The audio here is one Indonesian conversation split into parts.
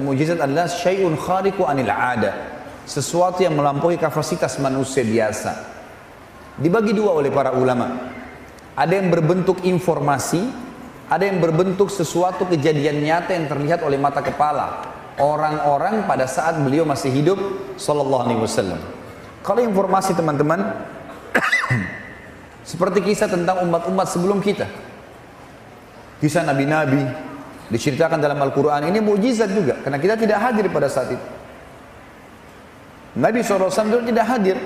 mukjizat adalah syai'un khariqu anil 'ada. Sesuatu yang melampaui kapasitas manusia biasa. Dibagi dua oleh para ulama. Ada yang berbentuk informasi, ada yang berbentuk sesuatu kejadian nyata yang terlihat oleh mata kepala orang-orang pada saat beliau masih hidup sallallahu alaihi wasallam. Kalau informasi teman-teman seperti kisah tentang umat-umat sebelum kita. Kisah nabi-nabi diceritakan dalam Al-Quran, ini mukjizat juga karena kita tidak hadir pada saat itu. Nabi SAW dulu tidak hadir,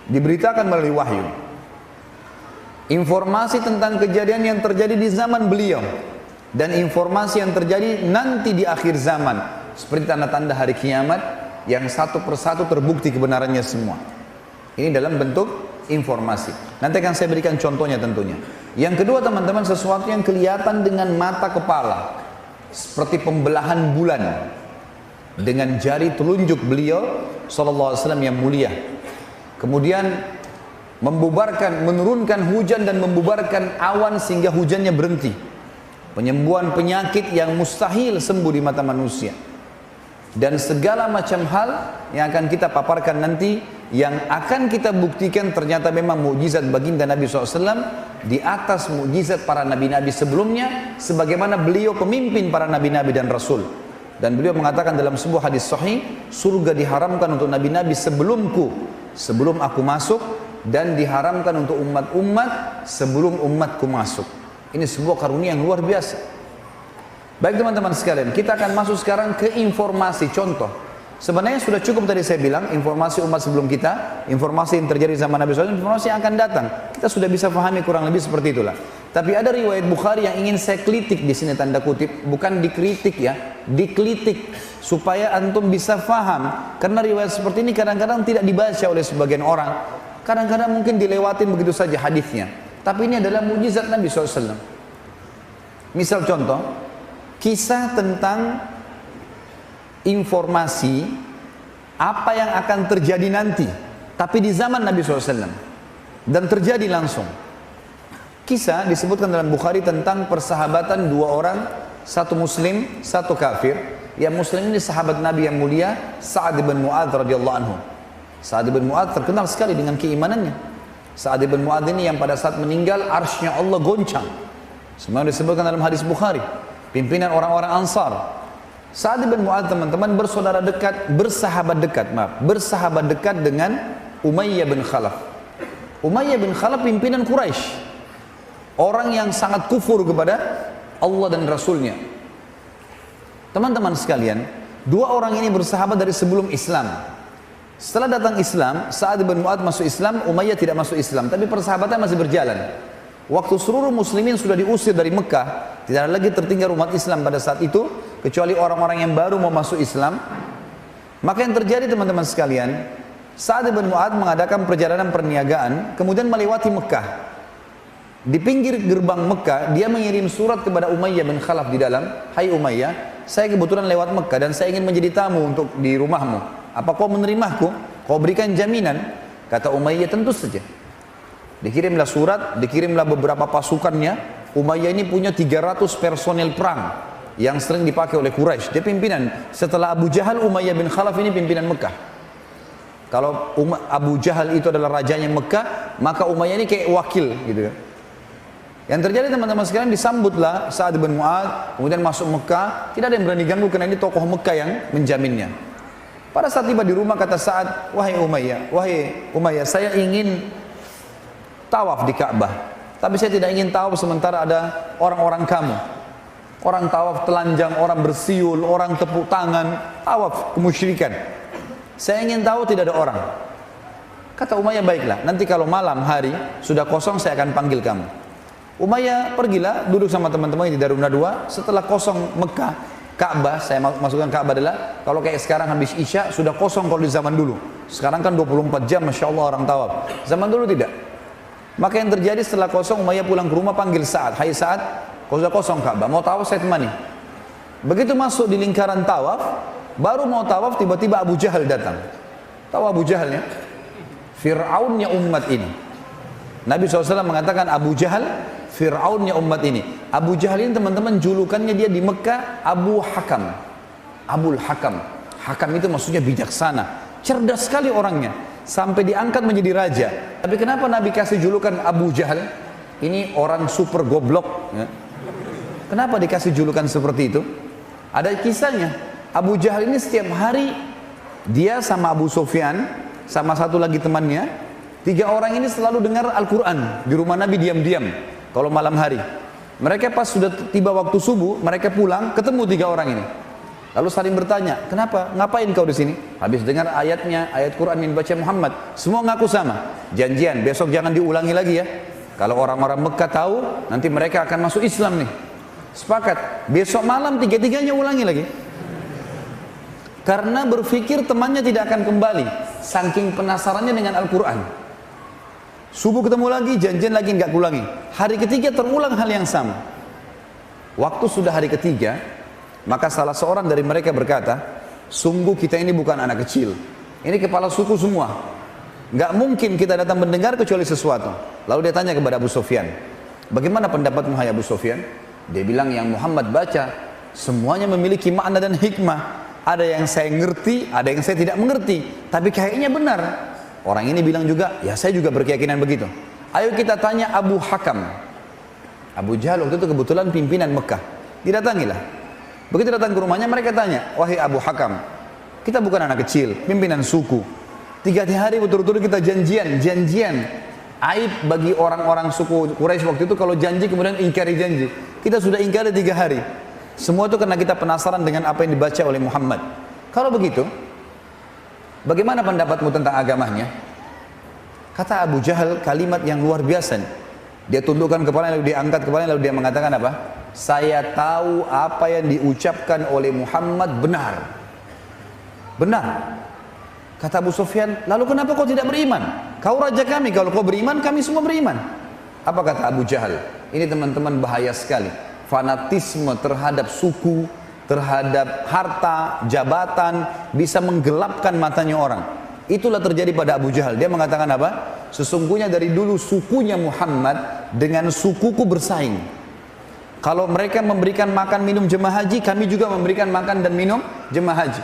diberitakan melalui wahyu. Informasi tentang kejadian yang terjadi di zaman beliau dan informasi yang terjadi nanti di akhir zaman, seperti tanda-tanda hari kiamat yang satu persatu terbukti kebenarannya semua. Ini dalam bentuk informasi. Nanti akan saya berikan contohnya tentunya. Yang kedua teman-teman, sesuatu yang kelihatan dengan mata kepala, seperti pembelahan bulan dengan jari telunjuk beliau sallallahu alaihi wasallam yang mulia. Kemudian menurunkan hujan dan membubarkan awan sehingga hujannya berhenti. Penyembuhan penyakit yang mustahil sembuh di mata manusia. Dan segala macam hal yang akan kita paparkan nanti, yang akan kita buktikan ternyata memang mukjizat baginda Nabi SAW di atas mukjizat para nabi-nabi sebelumnya, sebagaimana beliau pemimpin para nabi-nabi dan rasul. Dan beliau mengatakan dalam sebuah hadis sahih, surga diharamkan untuk nabi-nabi sebelumku, sebelum aku masuk, dan diharamkan untuk umat-umat sebelum umatku masuk. Ini sebuah karunia yang luar biasa. Baik teman-teman sekalian, kita akan masuk sekarang ke informasi. Contoh, sebenarnya sudah cukup tadi saya bilang, informasi umat sebelum kita, informasi yang terjadi zaman Nabi SAW, informasi yang akan datang. Kita sudah bisa pahami kurang lebih seperti itulah. Tapi ada riwayat Bukhari yang ingin saya kritik di sini, tanda kutip, bukan dikritik ya, dikritik supaya antum bisa faham. Karena riwayat seperti ini kadang-kadang tidak dibaca oleh sebagian orang, kadang-kadang mungkin dilewatin begitu saja hadisnya. Tapi ini adalah mukjizat Nabi SAW. Misal contoh, kisah tentang informasi apa yang akan terjadi nanti, tapi di zaman Nabi SAW, dan terjadi langsung. Kisah disebutkan dalam Bukhari tentang persahabatan dua orang, satu muslim, satu kafir. Yang muslim ini sahabat Nabi yang mulia, Sa'ad bin Mu'adz radhiyallahu anhu. Sa'ad bin Mu'adz terkenal sekali dengan keimanannya. Sa'ad bin Mu'adz ini yang pada saat meninggal arsy-Nya Allah goncang. Semua disebutkan dalam hadis Bukhari. Pimpinan orang-orang Ansar. Sa'ad bin Mu'adz teman-teman bersaudara dekat, bersahabat dekat dengan Umayyah bin Khalaf. Umayyah bin Khalaf pimpinan Quraisy. Orang yang sangat kufur kepada Allah dan Rasulnya. Teman-teman sekalian, dua orang ini bersahabat dari sebelum Islam. Setelah datang Islam, Sa'ad bin Mu'adz masuk Islam, Umayyah tidak masuk Islam, tapi persahabatan masih berjalan. Waktu seluruh muslimin sudah diusir dari Mekah, tidak ada lagi tertinggal umat Islam pada saat itu, kecuali orang-orang yang baru mau masuk Islam. Maka yang terjadi teman-teman sekalian, Sa'ad bin Mu'adz mengadakan perjalanan perniagaan, kemudian melewati Mekah. Di pinggir gerbang Mekah, dia mengirim surat kepada Umayyah bin Khalaf di dalam, "Hai Umayyah, saya kebetulan lewat Mekah dan saya ingin menjadi tamu untuk di rumahmu. Apa kau menerimaku? Kau berikan jaminan?" Kata Umayyah, "Tentu saja." Dikirimlah surat, dikirimlah beberapa pasukannya. Umayyah ini punya 300 personel perang yang sering dipakai oleh Quraisy. Dia pimpinan. Setelah Abu Jahal, Umayyah bin Khalaf ini pimpinan Mekah. Kalau Abu Jahal itu adalah rajanya Mekah, maka Umayyah ini kayak wakil gitu. Yang terjadi teman-teman sekalian, disambutlah Sa'ad bin Mu'adz, kemudian masuk Mekah. Tidak ada yang berani ganggu karena ini tokoh Mekah yang menjaminnya. Pada saat tiba di rumah, kata Sa'ad, wahai Umayyah, saya ingin tawaf di Ka'bah, tapi saya tidak ingin tawaf sementara ada orang-orang kamu. Orang tawaf telanjang, orang bersiul, orang tepuk tangan, tawaf kemusyrikan. Saya ingin tahu tidak ada orang. Kata Umayyah, baiklah, nanti kalau malam hari sudah kosong saya akan panggil kamu. Umayyah pergilah, duduk sama teman-teman di Darun Nadwa. Setelah kosong Mekah, Ka'bah, saya masukkan Ka'bah adalah, kalau kayak sekarang habis Isya, sudah kosong kalau di zaman dulu. Sekarang kan 24 jam, Masya Allah orang tawaf. Zaman dulu tidak. Maka yang terjadi setelah kosong, Umayyah pulang ke rumah, panggil Sa'ad. Hai Sa'ad, kalau sudah kosong Ka'bah, mau tawaf saya temani. Begitu masuk di lingkaran tawaf, baru mau tawaf, tiba-tiba Abu Jahal datang. Tahu Abu Jahalnya? Fir'aunnya umat ini. Nabi SAW mengatakan Abu Jahal, Fir'aunnya umat ini. Abu Jahal ini teman-teman julukannya dia di Mekah Abu Hakam. Abul Hakam. Hakam itu maksudnya bijaksana, cerdas sekali orangnya, sampai diangkat menjadi raja. Tapi kenapa Nabi kasih julukan Abu Jahal? Ini orang super goblok ya. Kenapa dikasih julukan seperti itu? Ada kisahnya. Abu Jahal ini setiap hari dia sama Abu Sufyan, sama satu lagi temannya, 3 orang ini selalu dengar Al-Quran di rumah Nabi diam-diam kalau malam hari. Mereka pas sudah tiba waktu subuh, mereka pulang, ketemu 3 orang ini. Lalu saling bertanya, kenapa? Ngapain kau di sini? Habis dengar ayatnya, ayat Quran yang dibaca Muhammad. Semua ngaku sama. Janjian, besok jangan diulangi lagi ya. Kalau orang-orang Mekah tahu, nanti mereka akan masuk Islam nih. Sepakat. Besok malam 3-3-nya ulangi lagi. Karena berpikir temannya tidak akan kembali. Saking penasarannya dengan Al-Quran. Subuh ketemu lagi, janjian lagi nggak ulangi. Hari ketiga terulang hal yang sama. Waktu sudah hari ketiga, maka salah seorang dari mereka berkata, sungguh kita ini bukan anak kecil. Ini kepala suku semua. Nggak mungkin kita datang mendengar kecuali sesuatu. Lalu dia tanya kepada Abu Sufyan, bagaimana pendapatmu hai Abu Sufyan? Dia bilang yang Muhammad baca, semuanya memiliki makna dan hikmah. Ada yang saya ngerti, ada yang saya tidak mengerti. Tapi kayaknya benar. Orang ini bilang juga, ya saya juga berkeyakinan begitu. Ayo kita tanya Abu Hakam. Abu Jahal waktu itu kebetulan pimpinan Mekah. Didatangilah. Begitu datang ke rumahnya mereka tanya, wahai Abu Hakam, kita bukan anak kecil, pimpinan suku. 3 hari betul-betul kita janjian. Aib bagi orang-orang suku Quraisy waktu itu kalau janji kemudian ingkari janji. Kita sudah ingkari 3 hari. Semua itu karena kita penasaran dengan apa yang dibaca oleh Muhammad. Kalau begitu, bagaimana pendapatmu tentang agamanya? Kata Abu Jahal kalimat yang luar biasa. Dia tundukkan kepalanya, lalu dia angkat kepalanya, lalu dia mengatakan apa? Saya tahu apa yang diucapkan oleh Muhammad benar. Benar. Kata Abu Sufyan, lalu kenapa kau tidak beriman? Kau raja kami, kalau kau beriman, kami semua beriman. Apa kata Abu Jahal? Ini teman-teman bahaya sekali. Fanatisme terhadap suku, terhadap harta, jabatan, bisa menggelapkan matanya orang. Itulah terjadi pada Abu Jahal. Dia mengatakan apa? Sesungguhnya dari dulu sukunya Muhammad dengan sukuku bersaing. Kalau mereka memberikan makan minum jemaah haji, kami juga memberikan makan dan minum jemaah haji.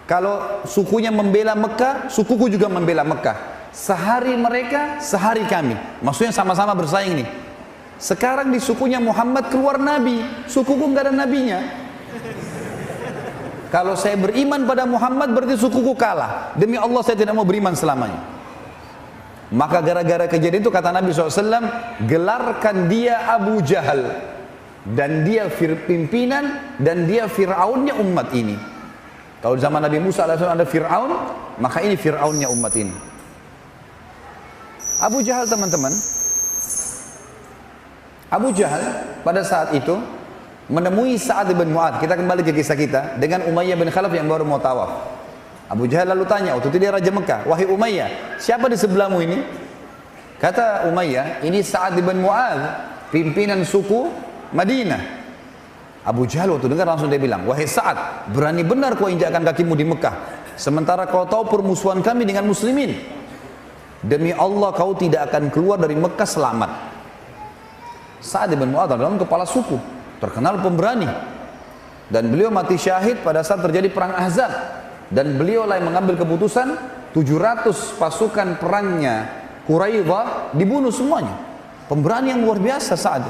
Kalau sukunya membela Mekah, sukuku juga membela Mekah. Sehari mereka, sehari kami. Maksudnya sama-sama bersaing nih. Sekarang di sukunya Muhammad keluar nabi, sukuku nggak ada nabinya. Kalau saya beriman pada Muhammad berarti sukuku kalah. Demi Allah saya tidak mau beriman selamanya. Maka gara-gara kejadian itu kata Nabi SAW, gelarkan dia Abu Jahal. Dan dia pimpinan dan dia Fir'aunnya umat ini. Kalau zaman Nabi Musa AS ada Fir'aun, maka ini Fir'aunnya umat ini. Abu Jahal teman-teman, Abu Jahal pada saat itu menemui Sa'ad bin Mu'adz. Kita kembali ke kisah kita dengan Umayyah bin Khalaf yang baru mau tawaf. Abu Jahal lalu tanya, waktu itu dia Raja Mekah, wahai Umayyah, siapa di sebelahmu ini? Kata Umayyah, ini Sa'ad bin Mu'adz, pimpinan suku Madinah. Abu Jahal waktu dengar langsung dia bilang, wahai Sa'ad, berani benar kau injakkan kakimu di Mekah, sementara kau tahu permusuhan kami dengan muslimin. Demi Allah kau tidak akan keluar dari Mekah selamat. Sa'ad bin Mu'adz adalah kepala suku, terkenal pemberani, dan beliau mati syahid pada saat terjadi perang Ahzab, dan beliau lah yang mengambil keputusan 700 pasukan perangnya Quraidah dibunuh semuanya. Pemberani yang luar biasa Sa'ad.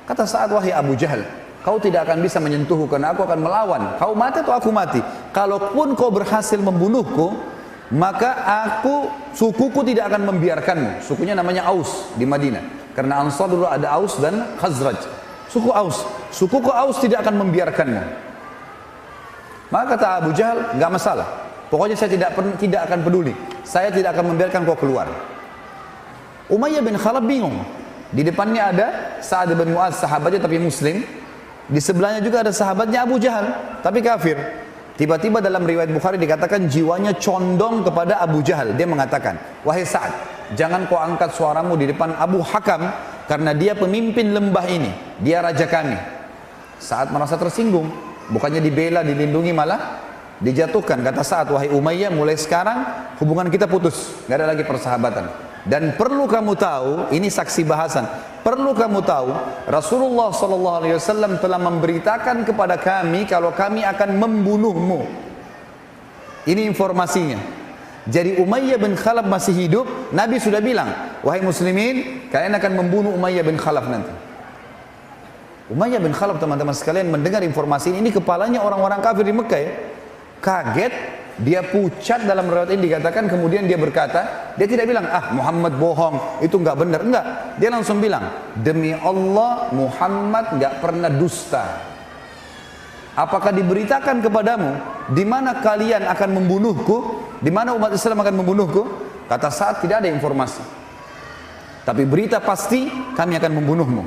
Kata Sa'ad, wahai Abu Jahal, kau tidak akan bisa menyentuhku karena aku akan melawan. Kau mati atau aku mati. Kalaupun kau berhasil membunuhku, maka sukuku tidak akan membiarkanmu. Sukunya namanya Aus di Madinah. Karena Ansar dulu ada Aus dan Khazraj. Suku Aus. Sukuku Aus tidak akan membiarkanmu. Maka kata Abu Jahal, enggak masalah. Pokoknya saya tidak akan peduli. Saya tidak akan membiarkan kau keluar. Umayyah bin Khalaf bingung. Di depannya ada Sa'ad bin Mu'adz, sahabatnya tapi muslim. Di sebelahnya juga ada sahabatnya Abu Jahal, tapi kafir. Tiba-tiba dalam riwayat Bukhari dikatakan jiwanya condong kepada Abu Jahal. Dia mengatakan, wahai Sa'ad, jangan kau angkat suaramu di depan Abu Hakam, karena dia pemimpin lembah ini, dia raja kami. Sa'ad merasa tersinggung, bukannya dibela, dilindungi, malah dijatuhkan. Kata Sa'ad, wahai Umayyah, mulai sekarang hubungan kita putus, gak ada lagi persahabatan. Dan perlu kamu tahu, ini saksi bahasan, perlu kamu tahu, Rasulullah SAW telah memberitakan kepada kami kalau kami akan membunuhmu. Ini informasinya. Jadi Umayyah bin Khalaf masih hidup, Nabi sudah bilang, wahai muslimin, kalian akan membunuh Umayyah bin Khalaf nanti. Umayyah bin Khalaf, teman-teman sekalian, mendengar informasi ini kepalanya orang-orang kafir di Mekah ya. Kaget, dia pucat, dalam riwayat ini dikatakan, kemudian dia berkata, dia tidak bilang, Muhammad bohong, itu enggak benar, enggak. Dia langsung bilang, demi Allah Muhammad enggak pernah dusta. Apakah diberitakan kepadamu di mana kalian akan membunuhku, di mana umat Islam akan membunuhku? Kata Sa'ad, tidak ada informasi. Tapi berita pasti kami akan membunuhmu.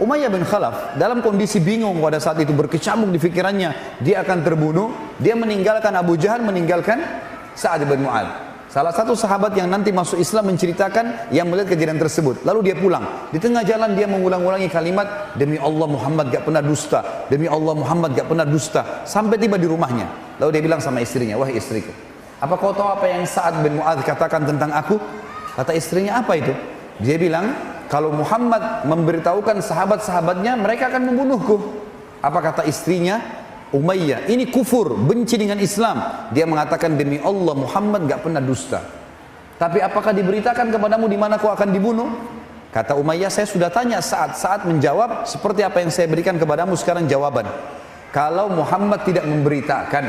Umayyah bin Khalaf dalam kondisi bingung pada saat itu, berkecamuk di pikirannya dia akan terbunuh. Dia meninggalkan Abu Jahal, meninggalkan Sa'ad bin Mu'adz. Salah satu sahabat yang nanti masuk Islam menceritakan yang melihat kejadian tersebut. Lalu dia pulang. Di tengah jalan dia mengulang-ulangi kalimat, demi Allah Muhammad gak pernah dusta, demi Allah Muhammad gak pernah dusta. Sampai tiba di rumahnya. Lalu dia bilang sama istrinya, wahai istriku, apa kau tahu apa yang Sa'ad bin Mu'adz katakan tentang aku? Kata istrinya, apa itu? Dia bilang, kalau Muhammad memberitahukan sahabat-sahabatnya, mereka akan membunuhku. Apa kata istrinya? Umayyah, ini kufur, benci dengan Islam. Dia mengatakan, demi Allah Muhammad gak pernah dusta. Tapi apakah diberitakan kepadamu di mana kau akan dibunuh? Kata Umayyah, saya sudah tanya saat menjawab seperti apa yang saya berikan kepadamu sekarang jawaban. Kalau Muhammad tidak memberitakan,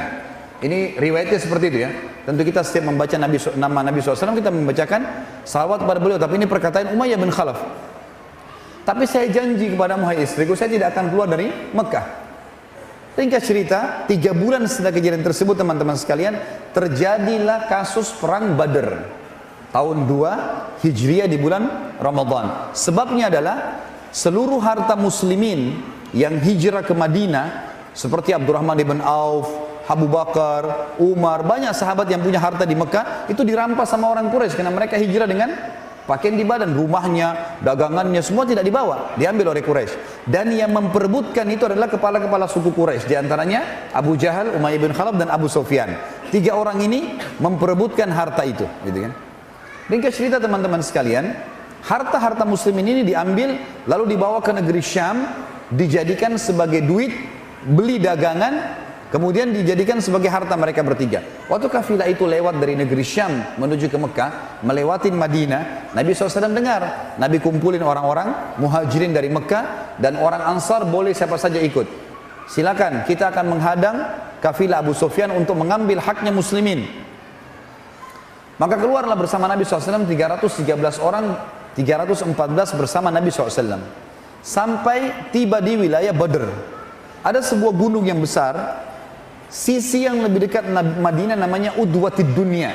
ini riwayatnya seperti itu ya. Tentu kita setiap membaca nama Nabi SAW, kita membacakan salawat kepada beliau. Tapi ini perkataan Umayyah bin Khalaf. Tapi saya janji kepadamu, hai istriku, saya tidak akan keluar dari Mekah. Ringkas cerita, 3 bulan setelah kejadian tersebut, teman-teman sekalian, terjadilah kasus perang Badr. Tahun 2 Hijriah di bulan Ramadan. Sebabnya adalah seluruh harta muslimin yang hijrah ke Madinah, seperti Abdurrahman ibn Auf, Abu Bakar, Umar, banyak sahabat yang punya harta di Mekah, itu dirampas sama orang Quraisy karena mereka hijrah dengan pakaian di badan, rumahnya, dagangannya, semua tidak dibawa, diambil oleh Quraisy. Dan yang memperebutkan itu adalah kepala-kepala suku Quraisy, diantaranya Abu Jahal, Umayyah bin Khalaf, dan Abu Sufyan. 3 orang ini memperebutkan harta itu, gitu kan. Ringkas cerita teman-teman sekalian, harta-harta muslimin ini diambil, lalu dibawa ke negeri Syam, dijadikan sebagai duit, beli dagangan, kemudian dijadikan sebagai harta mereka bertiga. Waktu kafilah itu lewat dari negeri Syam menuju ke Mekah, melewatin Madinah, Nabi SAW dengar, Nabi kumpulin orang-orang muhajirin dari Mekah, dan orang Ansar boleh siapa saja ikut. Silakan, kita akan menghadang kafilah Abu Sufyan untuk mengambil haknya muslimin. Maka keluarlah bersama Nabi SAW 313 orang, 314 bersama Nabi SAW. Sampai tiba di wilayah Badr. Ada sebuah gunung yang besar, sisi yang lebih dekat Madinah namanya Udwatid Dunya.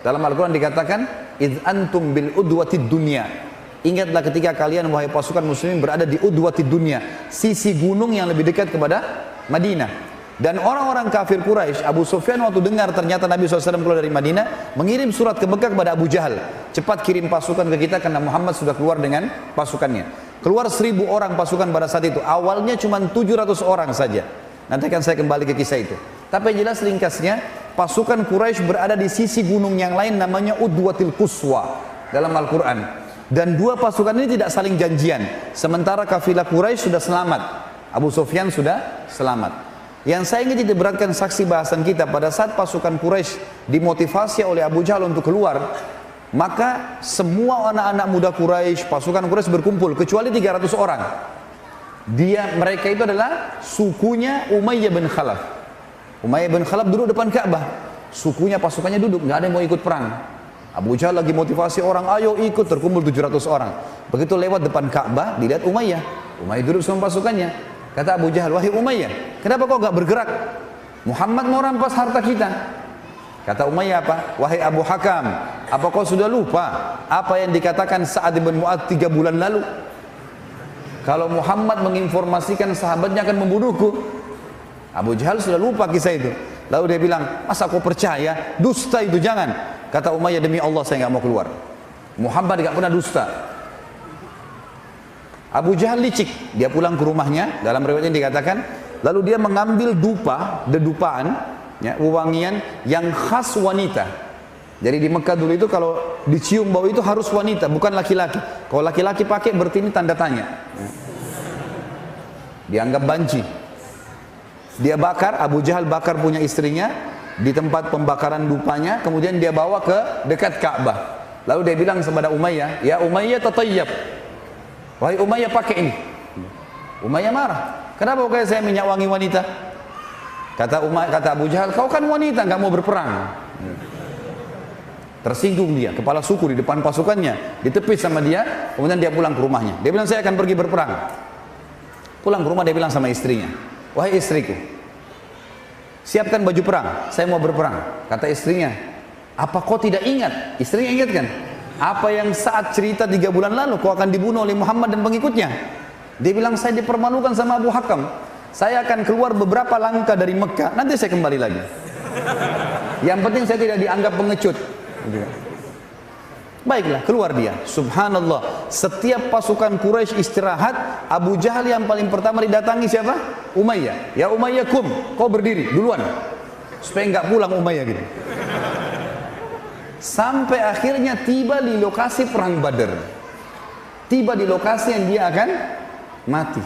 Dalam Al-Quran dikatakan, idh antum bil Udwatid Dunya. Ingatlah ketika kalian wahai pasukan muslimin berada di Udwatid Dunya, sisi gunung yang lebih dekat kepada Madinah. Dan orang-orang kafir Quraisy, Abu Sufyan waktu dengar ternyata Nabi SAW keluar dari Madinah, mengirim surat ke Mekah kepada Abu Jahal, cepat kirim pasukan ke kita karena Muhammad sudah keluar dengan pasukannya. Keluar 1000 orang pasukan pada saat itu. Awalnya cuma 700 orang saja. Nanti akan saya kembali ke kisah itu. Tapi yang jelas ringkasnya, pasukan Quraisy berada di sisi gunung yang lain namanya Udwatil Quswa dalam Al-Quran. Dan 2 pasukan ini tidak saling janjian. Sementara kafilah Quraisy sudah selamat, Abu Sufyan sudah selamat. Yang saya ingin tidak beratkan saksi bahasan kita, pada saat pasukan Quraisy dimotivasi oleh Abu Jahal untuk keluar, maka semua anak-anak muda Quraisy, pasukan Quraisy berkumpul kecuali 300 orang. Mereka itu adalah sukunya Umayyah bin Khalaf. Umayyah bin Khalaf duduk depan Ka'bah. Sukunya, pasukannya duduk, nggak ada yang mau ikut perang. Abu Jahal lagi motivasi orang, ayo ikut, terkumpul 700 orang. Begitu lewat depan Ka'bah, dilihat Umayyah. Umayyah duduk sama pasukannya. Kata Abu Jahal, wahai Umayyah, kenapa kau nggak bergerak? Muhammad mau rampas harta kita. Kata Umayyah apa? Wahai Abu Hakam, apa kau sudah lupa apa yang dikatakan Sa'ad bin Mu'adz 3 bulan lalu? Kalau Muhammad menginformasikan sahabatnya akan membunuhku. Abu Jahal sudah lupa kisah itu. Lalu dia bilang, masa kau percaya? Dusta itu, jangan. Kata Umayyah, demi Allah saya nggak mau keluar. Muhammad nggak pernah dusta. Abu Jahal licik, dia pulang ke rumahnya. Dalam riwayat ini dikatakan, lalu dia mengambil dedupaan, ya, wewangian yang khas wanita. Jadi di Mekah dulu itu kalau dicium bau itu harus wanita, bukan laki-laki. Kalau laki-laki pakai berarti ini tanda tanya. Dianggap banci. Dia bakar, Abu Jahal bakar punya istrinya di tempat pembakaran dupanya, kemudian dia bawa ke dekat Ka'bah. Lalu dia bilang kepada Umayyah, "Ya Umayyah tatayyab." Wahai Umayyah pakai ini. Umayyah marah. Kenapa pakai saya minyak wangi wanita? Kata Abu Jahal, "Kau kan wanita, nggak mau berperang." Tersinggung dia, kepala suku di depan pasukannya, ditepis sama dia, kemudian dia pulang ke rumahnya. Dia bilang, "Saya akan pergi berperang." Pulang ke rumah dia bilang sama istrinya, "Wahai istriku, siapkan baju perang, saya mau berperang." Kata istrinya, "Apa kau tidak ingat?" Istrinya ingat kan? "Apa yang saat cerita 3 bulan lalu kau akan dibunuh oleh Muhammad dan pengikutnya?" Dia bilang, "Saya dipermalukan sama Abu Hakam. Saya akan keluar beberapa langkah dari Mekah, nanti saya kembali lagi. Yang penting saya tidak dianggap pengecut." Baiklah, keluar dia. Subhanallah, setiap pasukan Quraisy istirahat, Abu Jahal yang paling pertama didatangi siapa? Umayyah. "Ya Umayyah, kum, kau berdiri duluan." Supaya enggak pulang Umayyah gitu. Sampai akhirnya tiba di lokasi perang Badar. Tiba di lokasi yang dia akan mati.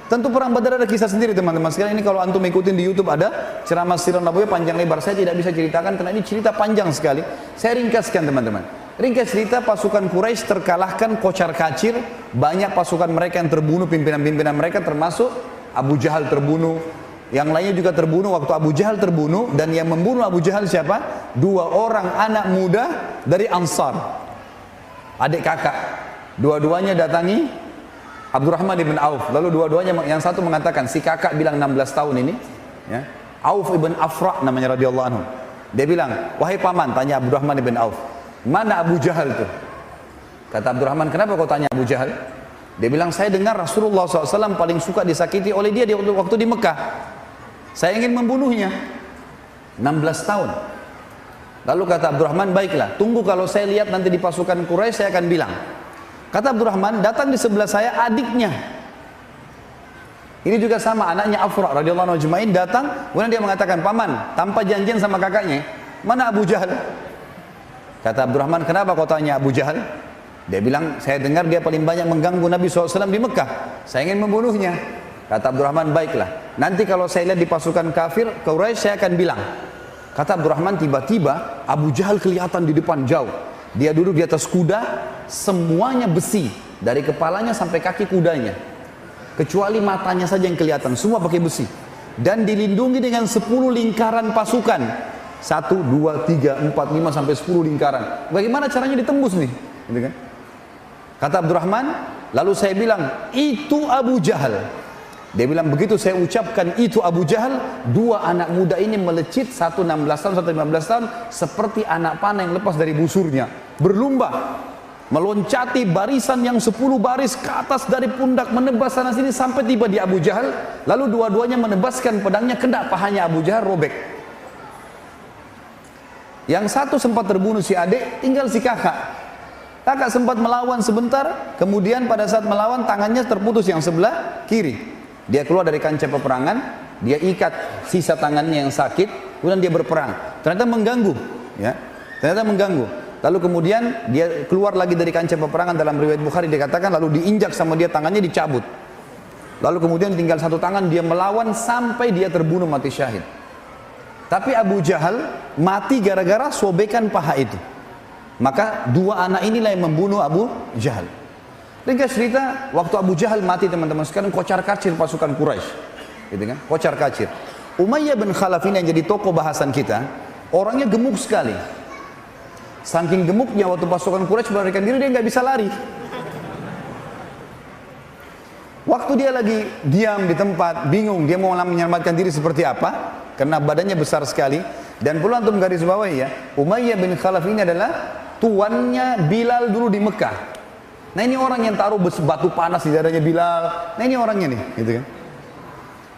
Tentu perang Badar ada kisah sendiri teman-teman sekalian. Ini kalau antum ikutin di YouTube ada ceramah Sirah Nabawiyah panjang lebar. Saya tidak bisa ceritakan karena ini cerita panjang sekali. Saya ringkaskan teman-teman. Ringkas cerita, pasukan Quraisy terkalahkan kocar kacir. Banyak pasukan mereka yang terbunuh, pimpinan-pimpinan mereka termasuk Abu Jahal terbunuh. Yang lainnya juga terbunuh waktu Abu Jahal terbunuh. Dan yang membunuh Abu Jahal siapa? 2 orang anak muda dari Ansar, adik kakak. Dua-duanya datangi Abdurrahman ibn Auf. Lalu dua-duanya, yang satu mengatakan, si kakak bilang 16 tahun ini, ya, Auf ibn Afra namanya radhiyallahu anhu. Dia bilang, "Wahai paman," tanya Abdurrahman ibn Auf, "mana Abu Jahal itu?" Kata Abdurrahman, "Kenapa kau tanya Abu Jahal?" Dia bilang, "Saya dengar Rasulullah SAW paling suka disakiti oleh dia waktu di Mekah. Saya ingin membunuhnya." 16 tahun. Lalu kata Abdurrahman, "Baiklah, tunggu kalau saya lihat nanti di pasukan Quraisy saya akan bilang." Kata Abdurrahman, datang di sebelah saya adiknya. Ini juga sama, anaknya Afra radhiyallahu anhu ajmain datang, kemudian dia mengatakan, "Paman, tanpa janjian sama kakaknya, mana Abu Jahal?" Kata Abdurrahman, "Kenapa kau tanya Abu Jahal?" Dia bilang, "Saya dengar dia paling banyak mengganggu Nabi SAW di Mekah. Saya ingin membunuhnya." Kata Abdurrahman, "Baiklah, nanti kalau saya lihat di pasukan kafir Quraisy saya akan bilang." Kata Abdurrahman, tiba-tiba Abu Jahal kelihatan di depan jauh. Dia duduk di atas kuda, semuanya besi, dari kepalanya sampai kaki kudanya. Kecuali matanya saja yang kelihatan, semua pakai besi. Dan dilindungi dengan 10 lingkaran pasukan. 1, 2, 3, 4, 5, sampai 10 lingkaran. Bagaimana caranya ditembus nih? Gitu kan? Kata Abdurrahman, lalu saya bilang, "Itu Abu Jahal." Dia bilang, begitu saya ucapkan itu Abu Jahal, 2 anak muda ini melecit, satu 16 tahun, satu 15 tahun, seperti anak panah yang lepas dari busurnya, berlumba, meloncati barisan yang 10 baris ke atas dari pundak, menebas sana sini sampai tiba di Abu Jahal. Lalu dua-duanya menebaskan pedangnya, kena pahanya Abu Jahal, robek. Yang satu sempat terbunuh si adik, tinggal si kakak. Kakak sempat melawan sebentar, kemudian pada saat melawan tangannya terputus yang sebelah kiri. Dia keluar dari kancah peperangan, dia ikat sisa tangannya yang sakit, kemudian dia berperang. Ternyata mengganggu, ya. Ternyata mengganggu. Lalu kemudian dia keluar lagi dari kancah peperangan, dalam riwayat Bukhari dikatakan lalu diinjak sama dia, tangannya dicabut. Lalu kemudian tinggal satu tangan, dia melawan sampai dia terbunuh mati syahid. Tapi Abu Jahal mati gara-gara sobekan paha itu. Maka 2 anak inilah yang membunuh Abu Jahal. Ringkas cerita, waktu Abu Jahal mati teman-teman sekarang, kocar kacir pasukan Quraisy, gitu kan? Kocar kacir. Umayyah bin Khalaf ini yang jadi tokoh bahasan kita, orangnya gemuk sekali. Saking gemuknya waktu pasukan Quraisy melarikan diri, dia nggak bisa lari. Waktu dia lagi diam di tempat, bingung dia mau menyelamatkan diri seperti apa, karena badannya besar sekali. Dan perlu antum garis bawahi ya, Umayyah bin Khalaf ini adalah tuannya Bilal dulu di Mekah. Nah ini orang yang taruh batu panas di dadanya Bilal. Nah ini orangnya nih, gitu kan.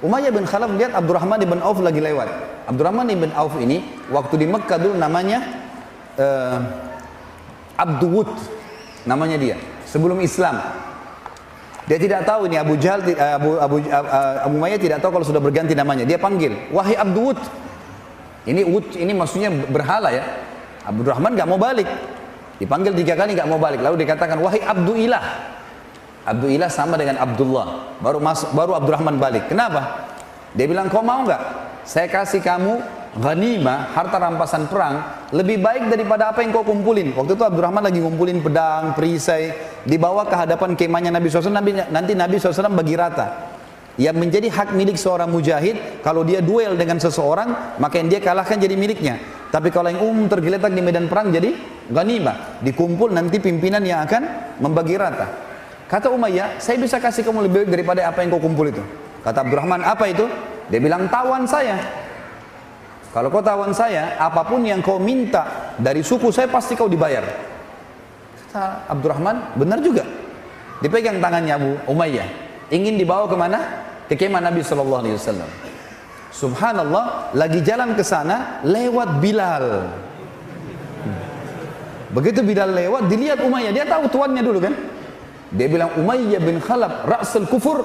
Umayyah bin Khalaf lihat Abdurrahman ibn Auf lagi lewat. Abdurrahman ibn Auf ini waktu di Mekah dulu namanya Abduwud, namanya dia sebelum Islam. Dia tidak tahu ini Abu Jahal, Abu Umayyah tidak tahu kalau sudah berganti namanya. Dia panggil, "Wahai Abduwud." Ini Wud ini maksudnya berhala ya. Abdurrahman nggak mau balik. Dipanggil 3 kali nggak mau balik. Lalu dikatakan, wahai Abdu Ilah. Abdu Ilah sama dengan Abdullah. Baru Abdurrahman balik. Kenapa? Dia bilang, kau mau nggak? Saya kasih kamu ghanimah, harta rampasan perang, lebih baik daripada apa yang kau kumpulin. Waktu itu Abdurrahman lagi ngumpulin pedang, perisai, dibawa ke hadapan kemahnya Nabi SAW. Nanti Nabi SAW bagi rata. Yang menjadi hak milik seorang mujahid, kalau dia duel dengan seseorang, maka yang dia kalahkan jadi miliknya. Tapi kalau yang tergeletak di medan perang jadi ghanimah, dikumpul nanti pimpinan yang akan membagi rata. Kata Umayyah, saya bisa kasih kamu lebih baik daripada apa yang kau kumpul itu. Kata Abdurrahman, apa itu? Dia bilang, tawan saya. Kalau kau tawan saya, apapun yang kau minta dari suku saya pasti kau dibayar. Kata Abdurrahman, benar juga. Dipegang tangannya Abu Umayyah. Ingin dibawa kemana? Ke kemah Nabi SAW. Subhanallah, lagi jalan ke sana, lewat Bilal. Begitu Bilal lewat, dilihat Umayyah. Dia tahu tuannya dulu kan? Dia bilang, Umayyah bin Khalaf, Ra'sul Kufur.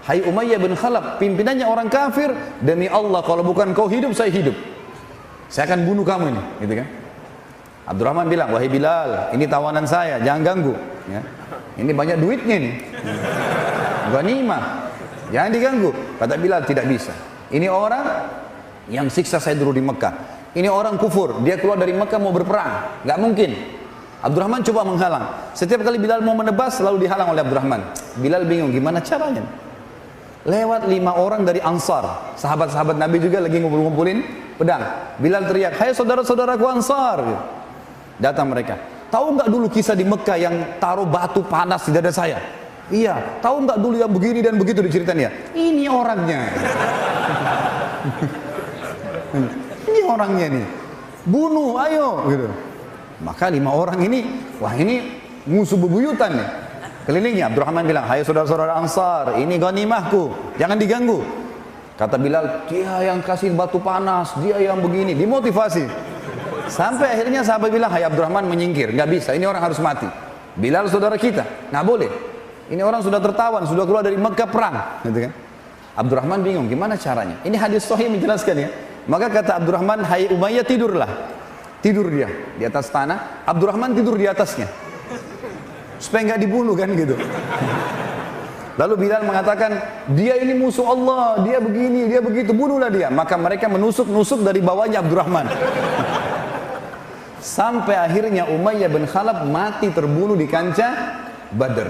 Hai Umayyah bin Khalaf, pimpinannya orang kafir. Demi Allah, kalau bukan kau hidup, saya hidup. Saya akan bunuh kamu ini, gitu kan? Abdurrahman bilang, wahai Bilal, ini tawanan saya, jangan ganggu. Ya. Ini banyak duitnya nih. Ghanimah, jangan diganggu. Kata Bilal, tidak bisa. Ini orang yang siksa saya dulu di Mekah. Ini orang kufur, dia keluar dari Mekah mau berperang, nggak mungkin. Abdurrahman coba menghalang. Setiap kali Bilal mau menebas, selalu dihalang oleh Abdurrahman. Bilal bingung, gimana caranya? Lewat 5 orang dari Ansar, sahabat-sahabat Nabi juga lagi ngumpul-ngumpulin pedang. Bilal teriak, hai saudara-saudaraku Ansar. Datang mereka. Tahu nggak dulu kisah di Mekah yang taruh batu panas di dada saya? Iya. Tahu nggak dulu yang begini dan begitu diceritain ya? Ini orangnya. Ini orangnya nih. Bunuh, ayo. Gitu. Maka 5 orang ini, wah ini musuh bebuyutan nih. Kelilingnya, Abdurrahman bilang, hai saudara-saudara Ansar, ini ghanimahku, jangan diganggu. Kata Bilal, dia yang kasih batu panas, dia yang begini, dimotivasi. Sampai akhirnya sahabat bilang, hai Abdurrahman menyingkir, nggak bisa, ini orang harus mati. Bilal saudara kita, nggak boleh. Ini orang sudah tertawan, sudah keluar dari Mekah perang, gitu kan? Abdurrahman bingung, gimana caranya? Ini hadis sahih menjelaskan ya. Maka kata Abdurrahman, hai Umayyah tidurlah. Tidur dia di atas tanah, Abdurrahman tidur di atasnya. Supaya nggak dibunuh kan gitu. Lalu Bilal mengatakan, dia ini musuh Allah, dia begini, dia begitu, bunuhlah dia. Maka mereka menusuk-nusuk dari bawahnya Abdurrahman. Sampai akhirnya Umayyah bin Khalaf mati terbunuh di kancah Badr.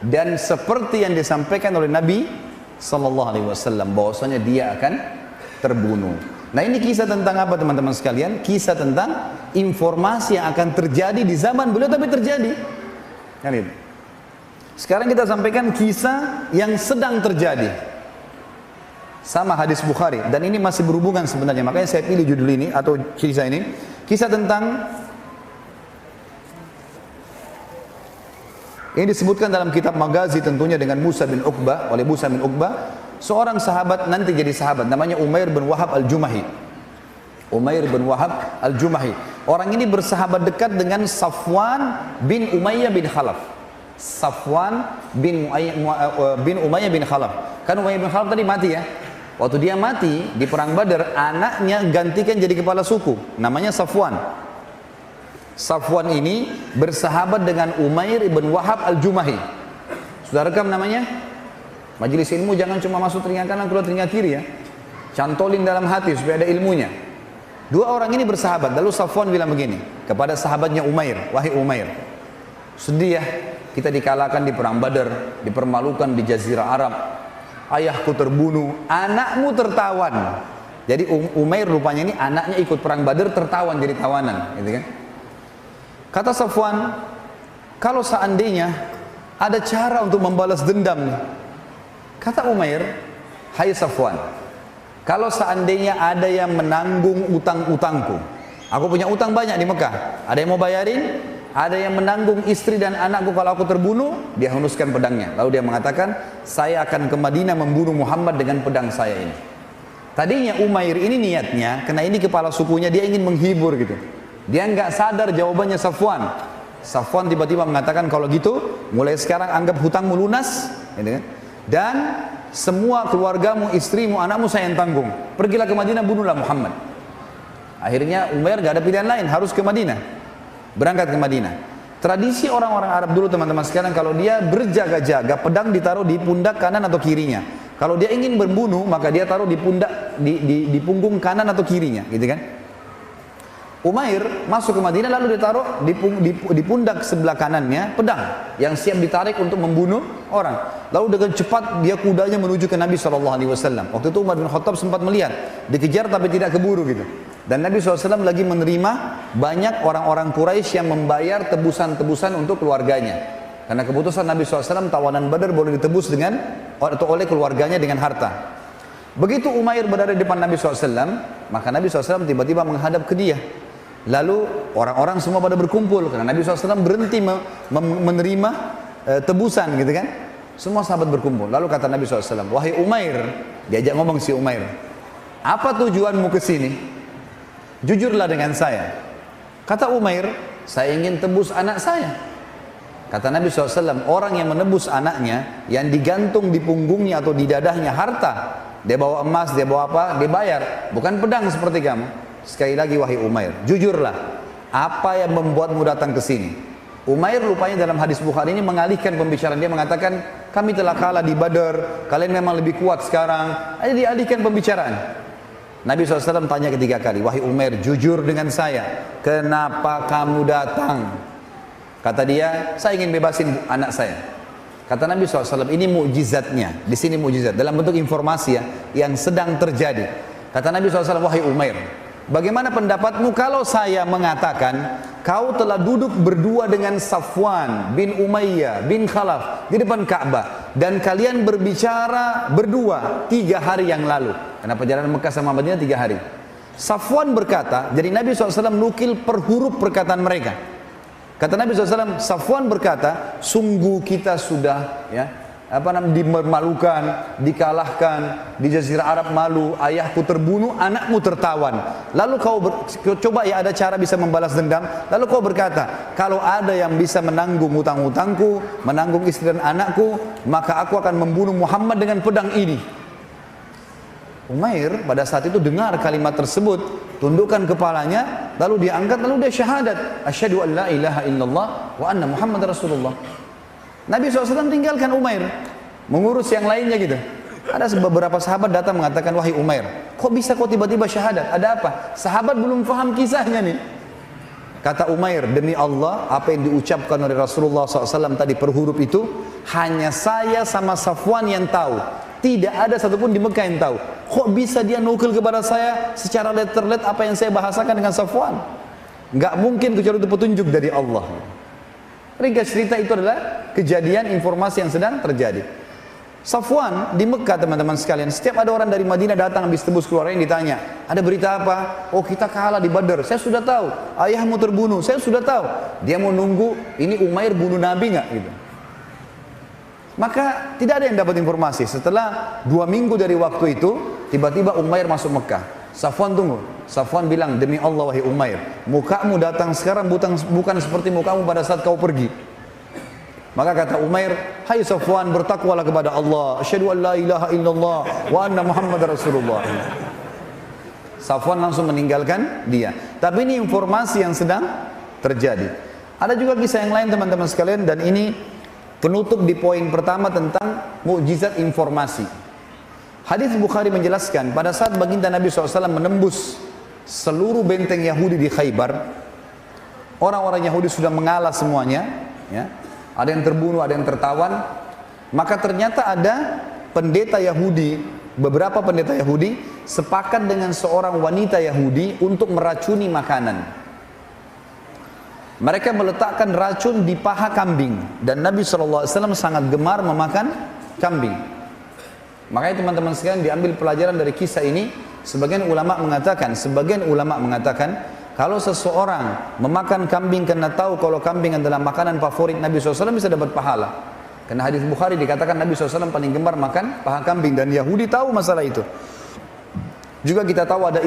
Dan seperti yang disampaikan oleh Nabi SAW, bahwasanya dia akan terbunuh. Nah ini kisah tentang apa teman-teman sekalian? Kisah tentang informasi yang akan terjadi di zaman beliau tapi terjadi. Kan itu. Sekarang kita sampaikan kisah yang sedang terjadi. Sama hadis Bukhari dan ini masih berhubungan sebenarnya. Makanya saya pilih judul ini atau kisah ini. Kisah tentang ini disebutkan dalam kitab Maghazi tentunya dengan Musa bin Uqbah, oleh Musa bin Uqbah. Seorang sahabat nanti jadi sahabat namanya Umair bin Wahab al-Jumahi. Umair bin Wahab al-Jumahi. Orang ini bersahabat dekat dengan Safwan bin Umayyah bin Khalaf. Safwan bin Umayyah bin Khalaf. Kan Umayyah bin Khalaf tadi mati ya. Waktu dia mati di perang Badar, anaknya gantikan jadi kepala suku. Namanya Safwan. Safwan ini bersahabat dengan Umair bin Wahab al-Jumahi. Sudah rekam namanya? Majelis ilmu jangan cuma masuk telinga kanan keluar telinga kiri ya. Cantolin dalam hati supaya ada ilmunya. 2 orang ini bersahabat. Lalu Safwan bilang begini kepada sahabatnya Umair, wahai Umair, sedih ya kita dikalahkan di perang Badar, dipermalukan di Jazirah Arab. Ayahku terbunuh, anakmu tertawan. Jadi Umair rupanya ini anaknya ikut perang Badar tertawan jadi tawanan, gitu kan? Kata Safwan, kalau seandainya ada cara untuk membalas dendam nih. Kata Umair, hai Safwan, kalau seandainya ada yang menanggung utang-utangku, aku punya utang banyak di Mekah, ada yang mau bayarin, ada yang menanggung istri dan anakku kalau aku terbunuh, dia henuskan pedangnya. Lalu dia mengatakan, saya akan ke Madinah membunuh Muhammad dengan pedang saya ini. Tadinya Umair ini niatnya, karena ini kepala sukunya, dia ingin menghibur gitu. Dia nggak sadar jawabannya Safwan. Safwan tiba-tiba mengatakan, kalau gitu, mulai sekarang anggap hutangmu lunas, gitu kan? Dan semua keluargamu, istrimu, anakmu saya yang tanggung. Pergilah ke Madinah, bunuhlah Muhammad. Akhirnya Umair gak ada pilihan lain, harus ke Madinah. Berangkat ke Madinah. Tradisi orang-orang Arab dulu teman-teman sekalian, kalau dia berjaga-jaga, pedang ditaruh di pundak kanan atau kirinya. Kalau dia ingin membunuh, maka dia taruh di pundak, di punggung kanan atau kirinya, gitu kan? Umair masuk ke Madinah lalu ditaruh di pundak sebelah kanannya pedang yang siap ditarik untuk membunuh orang. Lalu dengan cepat dia kudanya menuju ke Nabi SAW. Waktu itu Umar bin Khattab sempat melihat, dikejar tapi tidak keburu gitu. Dan Nabi SAW lagi menerima banyak orang-orang Quraisy yang membayar tebusan-tebusan untuk keluarganya. Karena keputusan Nabi SAW tawanan Badar boleh ditebus dengan atau oleh keluarganya dengan harta. Begitu Umair berada di depan Nabi SAW, maka Nabi SAW tiba-tiba menghadap ke dia. Lalu orang-orang semua pada berkumpul karena Nabi SAW berhenti menerima tebusan gitu kan. Semua sahabat berkumpul. Lalu kata Nabi SAW, wahai Umair, diajak ngomong si Umair, apa tujuanmu ke sini? Jujurlah dengan saya. Kata Umair, saya ingin tebus anak saya. Kata Nabi SAW, orang yang menebus anaknya, yang digantung di punggungnya atau di dadahnya harta, dia bawa emas, dia bawa apa, dia bayar, bukan pedang seperti kamu. Sekali lagi wahai Umair, jujurlah, apa yang membuatmu datang ke sini? Umair rupanya dalam hadis Bukhari ini mengalihkan pembicaraan, dia mengatakan, kami telah kalah di Badar, kalian memang lebih kuat sekarang. Ayo dialihkan pembicaraan. Nabi SAW tanya ketiga kali, wahai Umair, jujur dengan saya, kenapa kamu datang? Kata dia, saya ingin bebasin anak saya. Kata Nabi SAW, ini mukjizatnya, di sini mukjizat, dalam bentuk informasi ya, yang sedang terjadi. Kata Nabi SAW, wahai Umair, bagaimana pendapatmu kalau saya mengatakan kau telah duduk berdua dengan Safwan bin Umayyah bin Khalaf di depan Ka'bah dan kalian berbicara berdua 3 hari yang lalu. Karena perjalanan Mekah sama Madinah 3 hari. Safwan berkata, jadi Nabi SAW nukil per huruf perkataan mereka. Kata Nabi SAW, Safwan berkata, sungguh kita sudah dimalukan, dikalahkan, di Jazirah Arab malu, ayahku terbunuh, anakmu tertawan. Lalu kau coba ya ada cara bisa membalas dendam. Lalu kau berkata, kalau ada yang bisa menanggung hutang-hutangku, menanggung istri dan anakku, maka aku akan membunuh Muhammad dengan pedang ini. Umair pada saat itu dengar kalimat tersebut, tundukkan kepalanya, lalu dia angkat, lalu dia syahadat, asyhadu an la ilaha illallah wa anna Muhammad Rasulullah. Nabi SAW tinggalkan Umair, mengurus yang lainnya gitu. Ada beberapa sahabat datang mengatakan, wahai Umair, kok bisa kau tiba-tiba syahadat? Ada apa? Sahabat belum paham kisahnya nih. Kata Umair, demi Allah, apa yang diucapkan oleh Rasulullah SAW tadi per huruf itu, hanya saya sama Safwan yang tahu. Tidak ada satupun di Mekah yang tahu. Kok bisa dia nukil kepada saya secara letter-let apa yang saya bahasakan dengan Safwan? Nggak mungkin kecuali itu petunjuk dari Allah. Ringkas cerita itu adalah kejadian informasi yang sedang terjadi. Safwan di Mekah teman-teman sekalian, setiap ada orang dari Madinah datang habis tebus keluarnya ditanya, ada berita apa? Oh kita kalah di Badar, saya sudah tahu. Ayahmu terbunuh, saya sudah tahu. Dia mau nunggu ini Umair bunuh Nabi nggak gitu. Maka tidak ada yang dapat informasi. Setelah 2 minggu dari waktu itu, tiba-tiba Umair masuk Mekah. Safwan tunggu. Safwan bilang, demi Allah wahai Umair, mukamu datang sekarang bukan seperti mukamu pada saat kau pergi. Maka kata Umair, hai Safwan, bertakwalah kepada Allah, asyhadu an la ilaha illallah wa anna Muhammad Rasulullah. Safwan langsung meninggalkan dia. Tapi ini informasi yang sedang terjadi. Ada juga kisah yang lain teman-teman sekalian, dan ini penutup di poin pertama tentang mukjizat informasi. Hadis Bukhari menjelaskan, pada saat baginda Nabi SAW menembus seluruh benteng Yahudi di Khaybar, orang-orang Yahudi sudah mengalah semuanya, ya. Ada yang terbunuh, ada yang tertawan. Maka ternyata ada pendeta Yahudi, beberapa pendeta Yahudi sepakat dengan seorang wanita Yahudi untuk meracuni makanan. Mereka meletakkan racun di paha kambing, dan Nabi SAW sangat gemar memakan kambing. Makanya teman-teman sekalian diambil pelajaran dari kisah ini. Sebagian ulama mengatakan kalau seseorang memakan kambing karena tahu kalau kambing adalah makanan favorit Nabi SAW bisa dapat pahala. Karena hadis Bukhari dikatakan Nabi SAW paling gemar makan paha kambing, dan Yahudi tahu masalah itu. Juga kita tahu ada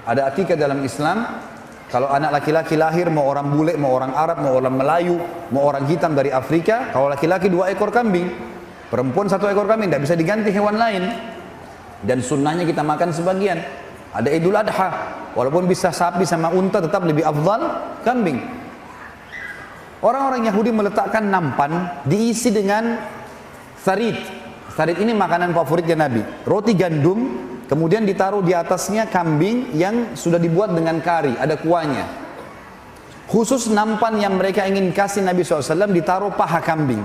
ada akikah dalam Islam. Kalau anak laki-laki lahir, mau orang bule, mau orang Arab, mau orang Melayu, mau orang hitam dari Afrika, kalau laki-laki 2 ekor kambing, perempuan 1 ekor kambing, tidak bisa diganti hewan lain. Dan sunnahnya kita makan sebagian. Ada Idul Adha, walaupun bisa sapi sama unta tetap lebih afdal kambing. Orang-orang Yahudi meletakkan nampan diisi dengan sarid. Sarid ini makanan favoritnya Nabi. Roti gandum, kemudian ditaruh di atasnya kambing yang sudah dibuat dengan kari, ada kuahnya. Khusus nampan yang mereka ingin kasih Nabi SAW ditaruh paha kambing.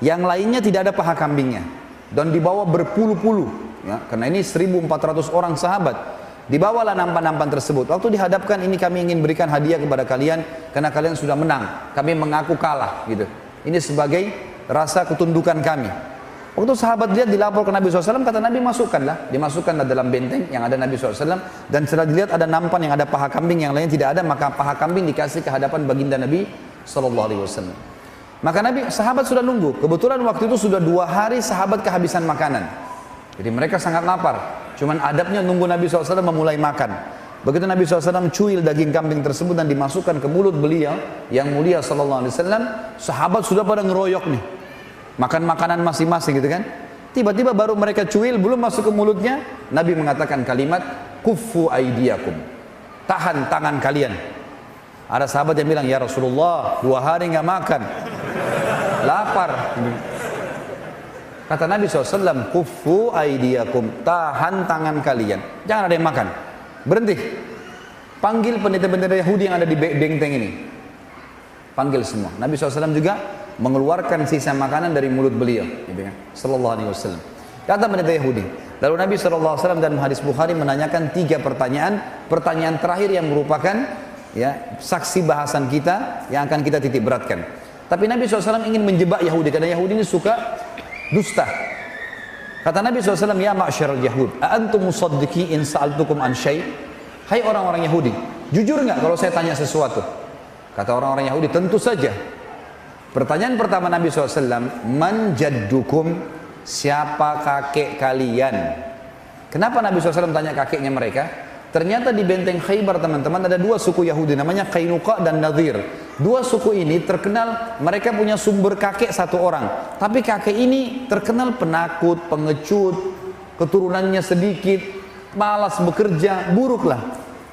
Yang lainnya tidak ada paha kambingnya. Dan dibawa berpuluh-puluh. Ya, karena ini 1.400 orang sahabat. Dibawalah nampan-nampan tersebut. Waktu dihadapkan, ini kami ingin berikan hadiah kepada kalian karena kalian sudah menang. Kami mengaku kalah, gitu. Ini sebagai rasa ketundukan kami. Waktu sahabat lihat dilapor ke Nabi SAW, kata Nabi masukkanlah. Dimasukkanlah dalam benteng yang ada Nabi SAW. Dan setelah dilihat ada nampan yang ada paha kambing, yang lain tidak ada, maka paha kambing dikasih ke hadapan baginda Nabi SAW. Maka Nabi, sahabat sudah nunggu. Kebetulan waktu itu sudah 2 hari sahabat kehabisan makanan. Jadi mereka sangat lapar. Cuman adabnya nunggu Nabi SAW memulai makan. Begitu Nabi SAW cuil daging kambing tersebut dan dimasukkan ke mulut beliau yang mulia SAW, sahabat sudah pada ngeroyok nih, makan makanan masing-masing gitu kan. Tiba-tiba baru mereka cuil, belum masuk ke mulutnya, Nabi mengatakan kalimat kuffu aidiakum, tahan tangan kalian. Ada sahabat yang bilang, ya Rasulullah 2 hari nggak makan, lapar. Kata Nabi SAW, kuffu aidiakum, tahan tangan kalian, jangan ada yang makan, berhenti. Panggil pendeta-pendeta Yahudi yang ada di benteng ini, panggil semua. Nabi SAW juga mengeluarkan sisa makanan dari mulut beliau, gitu kan? Sallallahu alaihi wasallam. Kata pendeta Yahudi, lalu Nabi SAW dan hadis Bukhari menanyakan 3 pertanyaan. Pertanyaan terakhir yang merupakan ya saksi bahasan kita yang akan kita titik beratkan. Tapi Nabi SAW ingin menjebak Yahudi, karena Yahudi ini suka dusta. Kata Nabi SAW, ya ma'syaral Yahud, a'antum musaddiqi in sa'altukum an syai'? Hai orang-orang Yahudi, jujur nggak kalau saya tanya sesuatu? Kata orang-orang Yahudi, tentu saja. Pertanyaan pertama Nabi SAW, man jaddukum, siapa kakek kalian? Kenapa Nabi SAW tanya kakeknya mereka? Ternyata di benteng Khaybar teman-teman ada 2 suku Yahudi, namanya Qainuqa dan Nadhir. 2 suku ini terkenal mereka punya sumber kakek 1 orang. Tapi kakek ini terkenal penakut, pengecut, keturunannya sedikit, malas bekerja, buruk lah.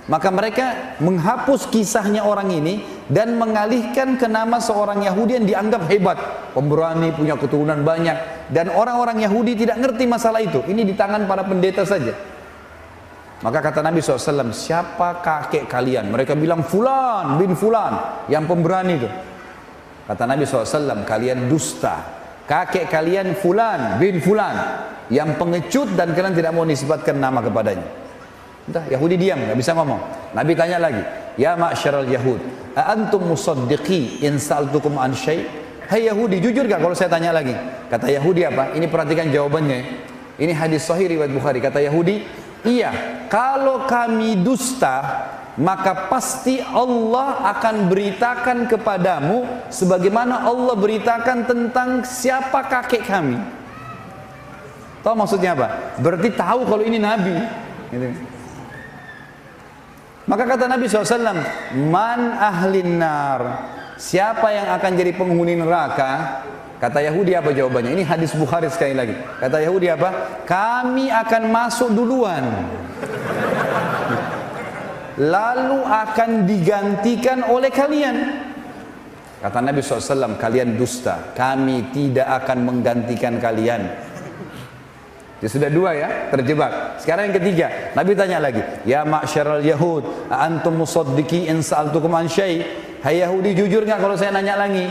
Maka mereka menghapus kisahnya orang ini dan mengalihkan ke nama seorang Yahudi yang dianggap hebat, pemberani, punya keturunan banyak. Dan orang-orang Yahudi tidak ngerti masalah itu. Ini di tangan para pendeta saja. Maka kata Nabi SAW, siapa kakek kalian? Mereka bilang Fulan bin Fulan, yang pemberani itu. Kata Nabi SAW, kalian dusta. Kakek kalian Fulan bin Fulan, yang pengecut dan kalian tidak mau nisbatkan nama kepadanya. Entah, Yahudi diam, nggak bisa ngomong. Nabi tanya lagi, ya ma'syaral Yahud, a'antum musaddiqi in sa'altukum an syai'? Hai Yahudi, jujur gak kalau saya tanya lagi? Kata Yahudi apa? Ini perhatikan jawabannya. Ini hadis sahih riwayat Bukhari. Kata Yahudi, iya, kalau kami dusta, maka pasti Allah akan beritakan kepadamu sebagaimana Allah beritakan tentang siapa kakek kami. Tahu maksudnya apa? Berarti tahu kalau ini Nabi. Gitu. Maka kata Nabi SAW, man ahlin nar, siapa yang akan jadi penghuni neraka? Kata Yahudi apa jawabannya? Ini hadis Bukhari sekali lagi. Kata Yahudi apa? Kami akan masuk duluan, lalu akan digantikan oleh kalian. Kata Nabi SAW, kalian dusta, kami tidak akan menggantikan kalian. Itu sudah 2 ya, terjebak. Sekarang yang ketiga, Nabi tanya lagi, ya ma'syaral Yahud, antum musaddiqi in sa'altukum an syai'? Hai Yahudi, jujur nggak kalau saya nanya lagi?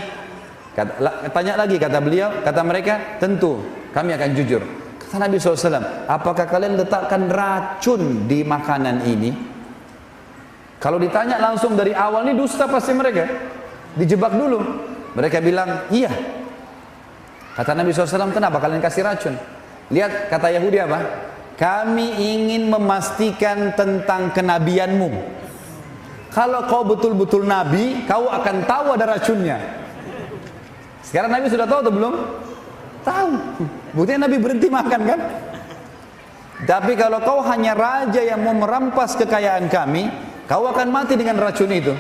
Tanya lagi, kata beliau, kata mereka, tentu kami akan jujur. Kata Nabi SAW, apakah kalian letakkan racun di makanan ini? Kalau ditanya langsung dari awal, ini dusta pasti mereka. Dijebak dulu. Mereka bilang, iya. Kata Nabi SAW, kenapa kalian kasih racun? Lihat kata Yahudi apa? Kami ingin memastikan tentang kenabianmu. Kalau kau betul-betul nabi, kau akan tahu ada racunnya. Sekarang Nabi sudah tahu atau belum? Tahu. Buktinya Nabi berhenti makan kan? Tapi kalau kau hanya raja yang mau merampas kekayaan kami, kau akan mati dengan racun itu.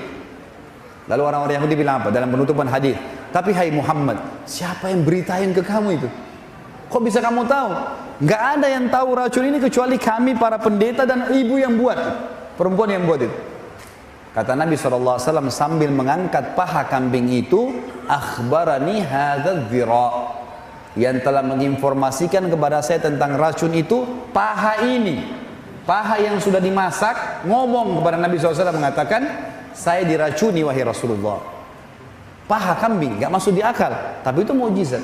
Lalu orang-orang Yahudi bilang apa? Dalam penutupan hadis, tapi hai Muhammad, siapa yang beritain ke kamu itu? Kok bisa kamu tahu? Nggak ada yang tahu racun ini kecuali kami para pendeta dan ibu yang buat, perempuan yang buat itu. Kata Nabi SAW sambil mengangkat paha kambing itu, akhbarani hadzal dhira, yang telah menginformasikan kepada saya tentang racun itu, paha ini, paha yang sudah dimasak, ngomong kepada Nabi SAW mengatakan, saya diracuni wahai Rasulullah. Paha kambing, gak masuk di akal, tapi itu mukjizat.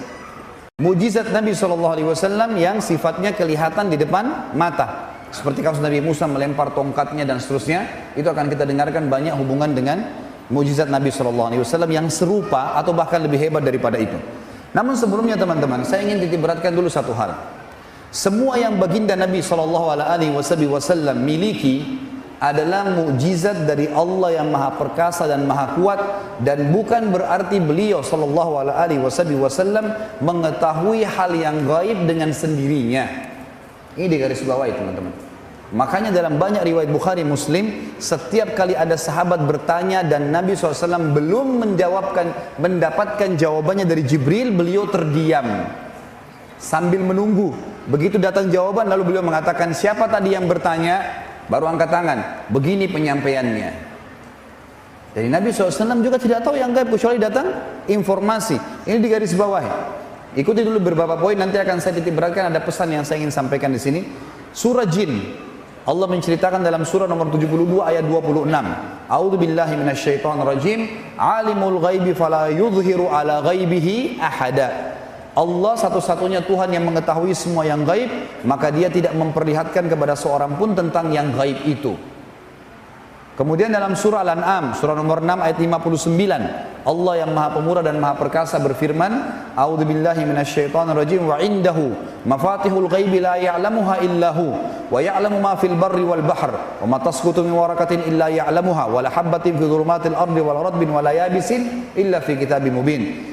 Mukjizat Nabi SAW yang sifatnya kelihatan di depan mata. Seperti kasus Nabi Musa melempar tongkatnya dan seterusnya, itu akan kita dengarkan banyak hubungan dengan mukjizat Nabi SAW yang serupa atau bahkan lebih hebat daripada itu. Namun sebelumnya teman-teman, saya ingin titik beratkan dulu satu hal. Semua yang baginda Nabi SAW miliki adalah mukjizat dari Allah yang maha perkasa dan maha kuat, dan bukan berarti beliau SAW mengetahui hal yang gaib dengan sendirinya. Ini di garis bawah teman-teman. Makanya dalam banyak riwayat Bukhari Muslim, setiap kali ada sahabat bertanya dan Nabi SAW belum mendapatkan jawabannya dari Jibril, beliau terdiam sambil menunggu. Begitu datang jawaban, lalu beliau mengatakan, siapa tadi yang bertanya? Baru angkat tangan. Begini penyampaiannya. Jadi Nabi SAW juga tidak tahu yang gaib kecuali datang informasi. Ini di garis bawah. Ikuti dulu beberapa poin, nanti akan saya titik beratkan. Ada pesan yang saya ingin sampaikan di sini. Surah Jin, Allah menceritakan dalam surah nomor 72 ayat 26. A'udzu billahi minasyaitonir rajim. Alimul ghaibi fala yudhiru ala ghaibihi ahada. Allah satu-satunya Tuhan yang mengetahui semua yang gaib, maka dia tidak memperlihatkan kepada seorang pun tentang yang gaib itu. Kemudian dalam surah Al-An'am, surah nomor 6 ayat 59, Allah yang maha pemurah dan maha perkasa berfirman, A'udzu billahi minasyaitonir rajim, wa indahu mafatihul ghaibi la ya'lamuha illahu wa ya'lamu ma fil barri wal bahr wa ma tasqutu min waraqatin illa ya'lamuha wa la habatin fi dhulumatil ardi wal radbin wa la yabisin illa fi kitabim mubin.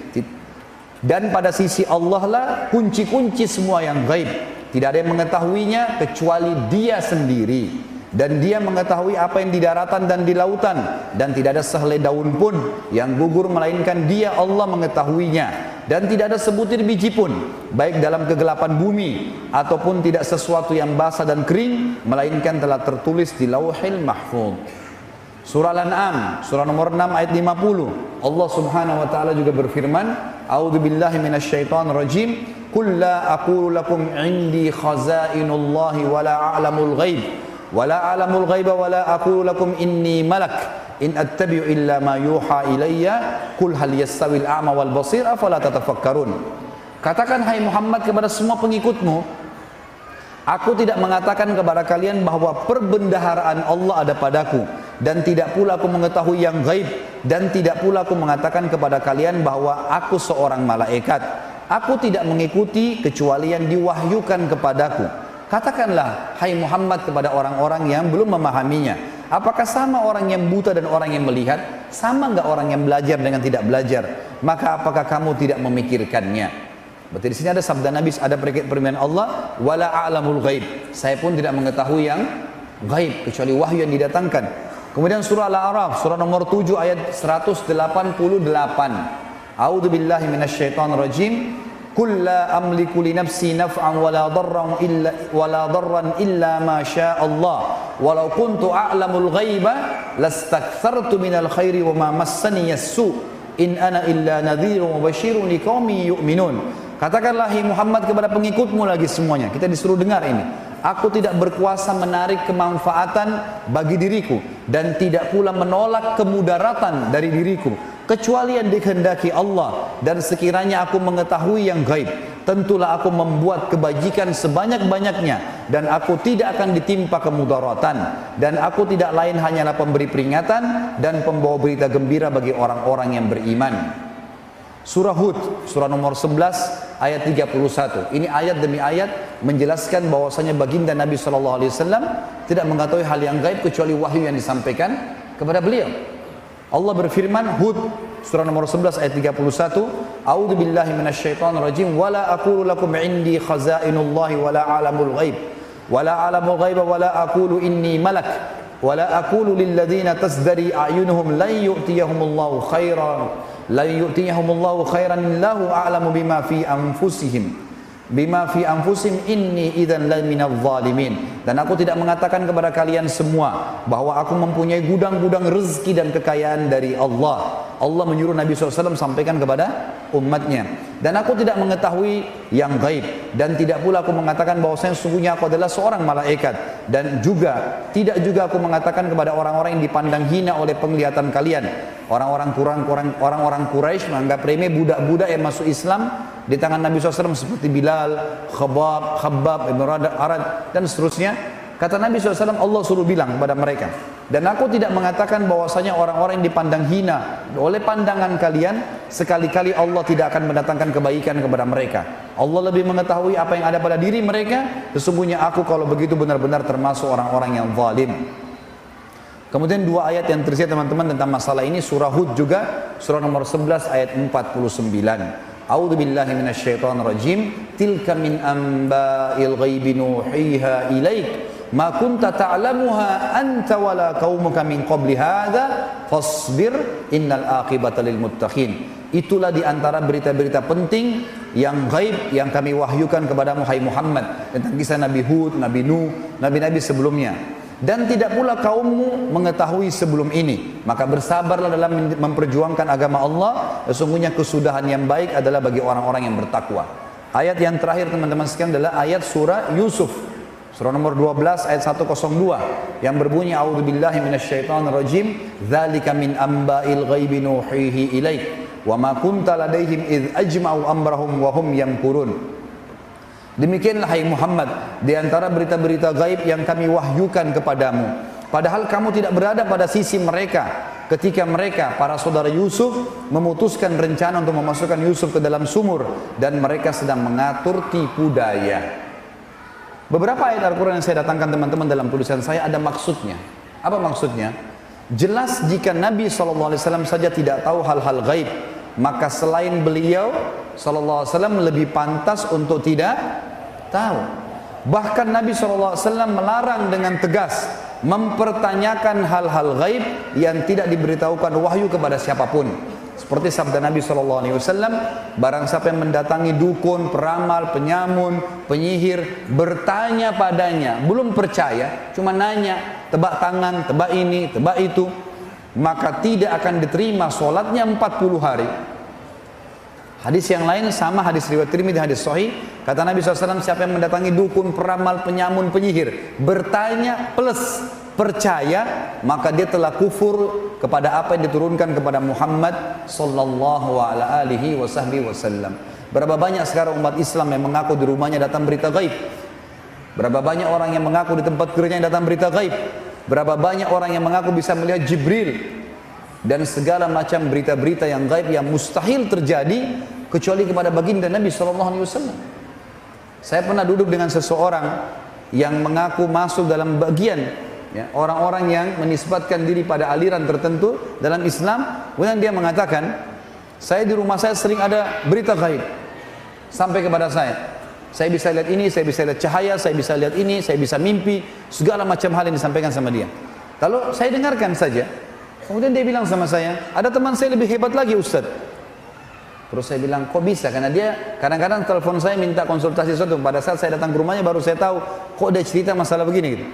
Dan pada sisi Allah lah kunci-kunci semua yang gaib. Tidak ada yang mengetahuinya kecuali Dia sendiri. Dan Dia mengetahui apa yang di daratan dan di lautan, dan tidak ada sehelai daun pun yang gugur melainkan Dia Allah mengetahuinya, dan tidak ada sebutir biji pun baik dalam kegelapan bumi ataupun tidak sesuatu yang basah dan kering melainkan telah tertulis di Lauhil Mahfuz. Surah Al-An'am, surah nomor 6 ayat 50, Allah Subhanahu wa taala juga berfirman, A'udzu billahi minasyaitonir rajim, qul la aqulu lakum 'indi khazainullahi wa la a'lamul ghaib wa la a'lamul ghaiba wa la aqulu lakum inni malak in attabi'u illa ma yuha ilayya qul hal yastawil a'ma wal basir afala tatafakkarun. Katakan hai Muhammad kepada semua pengikutmu, aku tidak mengatakan kepada kalian bahwa perbendaharaan Allah ada padaku, dan tidak pula aku mengetahui yang gaib, dan tidak pula aku mengatakan kepada kalian bahwa aku seorang malaikat. Aku tidak mengikuti kecuali yang diwahyukan kepadaku. Katakanlah hai Muhammad kepada orang-orang yang belum memahaminya, apakah sama orang yang buta dan orang yang melihat? Sama enggak orang yang belajar dengan tidak belajar? Maka apakah kamu tidak memikirkannya? Berarti di sini ada sabda Nabi, ada perkataan Allah, wala a'lamul ghaib. Saya pun tidak mengetahui yang gaib kecuali wahyu yang didatangkan. Kemudian surah Al-A'raf, surah nomor 7 ayat 188. A'udzu billahi minasyaitonir rajim. Qul la amliku li nafsi naf'an wala darran illa ma syaa Allah. Walau kuntu a'lamul ghaiba lastakthartu minal khairi wa ma massani as-su. In ana illa nadhirun wa basyirun liqaumin yu'minun. Katakanlah hai Muhammad kepada pengikutmu lagi semuanya. Kita disuruh dengar ini. Aku tidak berkuasa menarik kemanfaatan bagi diriku, dan tidak pula menolak kemudaratan dari diriku, kecuali yang dikehendaki Allah. Dan sekiranya aku mengetahui yang gaib, tentulah aku membuat kebajikan sebanyak-banyaknya, dan aku tidak akan ditimpa kemudaratan. Dan aku tidak lain hanyalah pemberi peringatan dan pembawa berita gembira bagi orang-orang yang beriman. Surah Hud, surah nomor 11 ayat 31. Ini ayat demi ayat menjelaskan bahwasanya baginda Nabi SAW tidak mengetahui hal yang gaib kecuali wahyu yang disampaikan kepada beliau. Allah berfirman, Hud surah nomor 11 ayat 31, A'udzu billahi minasyaitonir rajim, wala aqulu lakum 'indi khazainullahi wala a'lamul ghaib wala a'lamul ghaiba wala aqulu inni malak wala aqulu lil ladzina tasdari a'yunuhum lan yu'tiyahumullahu khairan illahu a'lamu bima fi anfusihim. bima fi anfusim inni idzan la minadz zalimin. Dan aku tidak mengatakan kepada kalian semua bahwa aku mempunyai gudang-gudang rezeki dan kekayaan dari Allah. Allah menyuruh Nabi SAW sampaikan kepada umatnya. Dan aku tidak mengetahui yang gaib, dan tidak pula aku mengatakan bahwasanya sesungguhnya aku adalah seorang malaikat, dan juga tidak juga aku mengatakan kepada orang-orang yang dipandang hina oleh penglihatan kalian. Orang-orang Quraisy menganggap remeh budak-budak yang masuk Islam di tangan Nabi SAW seperti Bilal, Khabbab, Ibn Arad dan seterusnya. Kata Nabi SAW, Allah suruh bilang kepada mereka, dan aku tidak mengatakan bahwasanya orang-orang yang dipandang hina oleh pandangan kalian, sekali-kali Allah tidak akan mendatangkan kebaikan kepada mereka. Allah lebih mengetahui apa yang ada pada diri mereka. Sesungguhnya aku kalau begitu benar-benar termasuk orang-orang yang zalim. Kemudian dua ayat yang tersirat teman-teman tentang masalah ini, surah Hud juga, surah nomor 11 ayat 49. A'udzu billahi minasyaitonir rajim. Tilka min amba'il ghaibi nuhiha ilaik ma kunta ta'lamuha anta wala qaumuka min qabli hadza fasbir innal aqibata lil muttaqin. Itulah di antara berita-berita penting yang gaib yang kami wahyukan kepadamu hai Muhammad, tentang kisah Nabi Hud, Nabi Nuh, nabi-nabi sebelumnya. Dan tidak pula kaummu mengetahui sebelum ini, maka bersabarlah dalam memperjuangkan agama Allah. Sesungguhnya kesudahan yang baik adalah bagi orang-orang yang bertakwa. Ayat yang terakhir teman-teman sekalian adalah ayat surah Yusuf, surah nomor 12 ayat 102 yang berbunyi a'udzubillahi minasyaitonir rajim. Dzalika min amba'il ghaibi nuhihi ilaik wa ma kunta ladaihim idz ajma'u amrahum wa hum yamkurun. Demikianlah hai Muhammad, di antara berita-berita gaib yang kami wahyukan kepadamu, padahal kamu tidak berada pada sisi mereka ketika mereka, para saudara Yusuf, memutuskan rencana untuk memasukkan Yusuf ke dalam sumur, dan mereka sedang mengatur tipu daya. Beberapa ayat Al-Quran yang saya datangkan teman-teman dalam tulisan saya ada maksudnya. Apa maksudnya? Jelas jika Nabi SAW saja tidak tahu hal-hal gaib, maka selain beliau SAW lebih pantas untuk tidak tahu. Bahkan Nabi SAW melarang dengan tegas mempertanyakan hal-hal gaib yang tidak diberitahukan wahyu kepada siapapun. Seperti sabda Nabi SAW, barang siapa yang mendatangi dukun, peramal, penyamun, penyihir, bertanya padanya, belum percaya, cuma nanya, tebak tangan, tebak ini, tebak itu, maka tidak akan diterima sholatnya 40 hari. Hadis yang lain sama, hadis riwayat Tirmidzi, hadis sahih, kata Nabi SAW, siapa yang mendatangi dukun, peramal, penyamun, penyihir, bertanya plus percaya, maka dia telah kufur kepada apa yang diturunkan kepada Muhammad sallallahu alaihi wasallam. Berapa banyak sekarang umat Islam yang mengaku di rumahnya datang berita gaib? Berapa banyak orang yang mengaku di tempat kerjanya datang berita gaib? Berapa banyak orang yang mengaku bisa melihat Jibril dan segala macam berita-berita yang gaib yang mustahil terjadi kecuali kepada baginda Nabi SAW. Saya pernah duduk dengan seseorang yang mengaku masuk dalam bagian orang-orang yang menisbatkan diri pada aliran tertentu dalam Islam. Kemudian dia mengatakan, saya di rumah saya sering ada berita gaib sampai kepada saya. Saya bisa lihat ini, saya bisa lihat cahaya, saya bisa lihat ini, saya bisa mimpi, segala macam hal yang disampaikan sama dia. Lalu saya dengarkan saja. Kemudian dia bilang sama saya, ada teman saya lebih hebat lagi Ustaz. Terus saya bilang, kok bisa? Karena dia kadang-kadang telepon saya minta konsultasi sesuatu. Pada saat saya datang ke rumahnya baru saya tahu, kok dia cerita masalah begini gitu.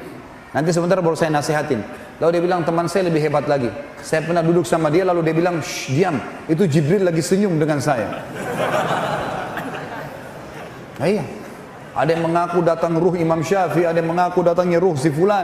Nanti sebentar baru saya nasihatin. Lalu dia bilang, teman saya lebih hebat lagi. Saya pernah duduk sama dia, lalu dia bilang, shh, diam, itu Jibril lagi senyum dengan saya. Nah, iya. Ada yang mengaku datang ruh Imam Syafi'i, ada yang mengaku datangnya ruh si fulan.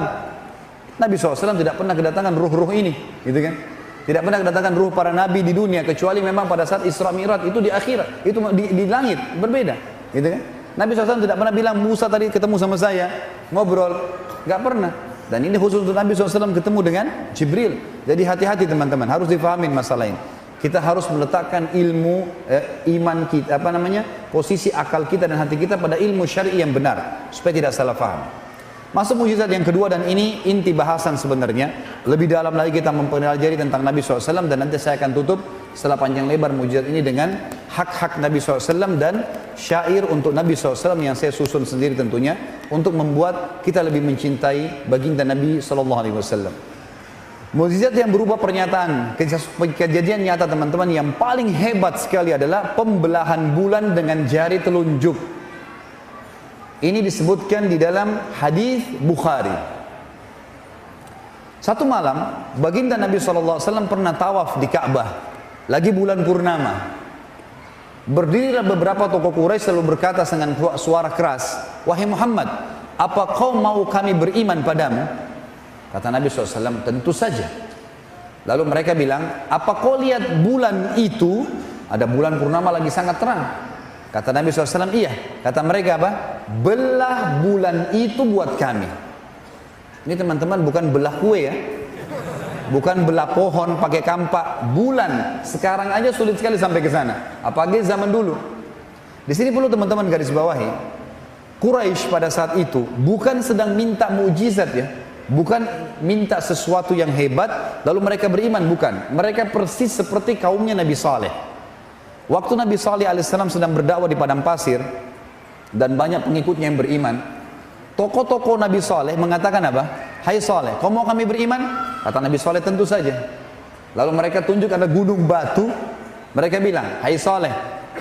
Nabi SAW tidak pernah kedatangan ruh-ruh ini, gitu kan? Tidak pernah kedatangan ruh para nabi di dunia, kecuali memang pada saat Isra Mi'raj, itu di akhirat, itu di langit, berbeda, gitu kan? Nabi SAW tidak pernah bilang, Musa tadi ketemu sama saya, ngobrol, nggak pernah. Dan ini khusus untuk Nabi SAW ketemu dengan Jibril. Jadi hati-hati teman-teman, harus difahamin masalah ini. Kita harus meletakkan ilmu iman kita, posisi akal kita dan hati kita pada ilmu syar'i yang benar, supaya tidak salah faham. Masuk mukjizat yang kedua, dan ini inti bahasan sebenarnya. Lebih dalam lagi kita mempelajari tentang Nabi SAW, dan nanti saya akan tutup setelah panjang lebar mukjizat ini dengan hak-hak Nabi SAW dan syair untuk Nabi SAW yang saya susun sendiri tentunya, untuk membuat kita lebih mencintai baginda Nabi SAW. Mukjizat yang berupa pernyataan, kejadian nyata teman-teman, yang paling hebat sekali adalah pembelahan bulan dengan jari telunjuk. Ini disebutkan di dalam hadis Bukhari. Satu malam, baginda Nabi SAW pernah tawaf di Ka'bah. Lagi bulan purnama. Berdirilah beberapa tokoh Quraisy lalu berkata dengan suara keras, "Wahai Muhammad, apa kau mau kami beriman padamu?" Kata Nabi SAW, "Tentu saja." Lalu mereka bilang, "Apa kau lihat bulan itu?" Ada bulan purnama lagi sangat terang. Kata Nabi SAW, "Iya." Kata mereka apa? "Belah bulan itu buat kami." Ini teman-teman bukan belah kue ya, bukan belah pohon pakai kampak. Bulan sekarang aja sulit sekali sampai ke sana, apalagi zaman dulu. Di sini perlu teman-teman garis bawahi, Quraisy pada saat itu bukan sedang minta mukjizat ya, bukan minta sesuatu yang hebat lalu mereka beriman, bukan. Mereka persis seperti kaumnya Nabi Saleh. Waktu Nabi Saleh alaihissalam sedang berdakwah di padang pasir dan banyak pengikutnya yang beriman, tokoh-tokoh Nabi Saleh mengatakan apa? "Hai Saleh, kau mau kami beriman?" Kata Nabi Saleh, "Tentu saja." Lalu mereka tunjuk ada gunung batu. Mereka bilang, "Hai Saleh,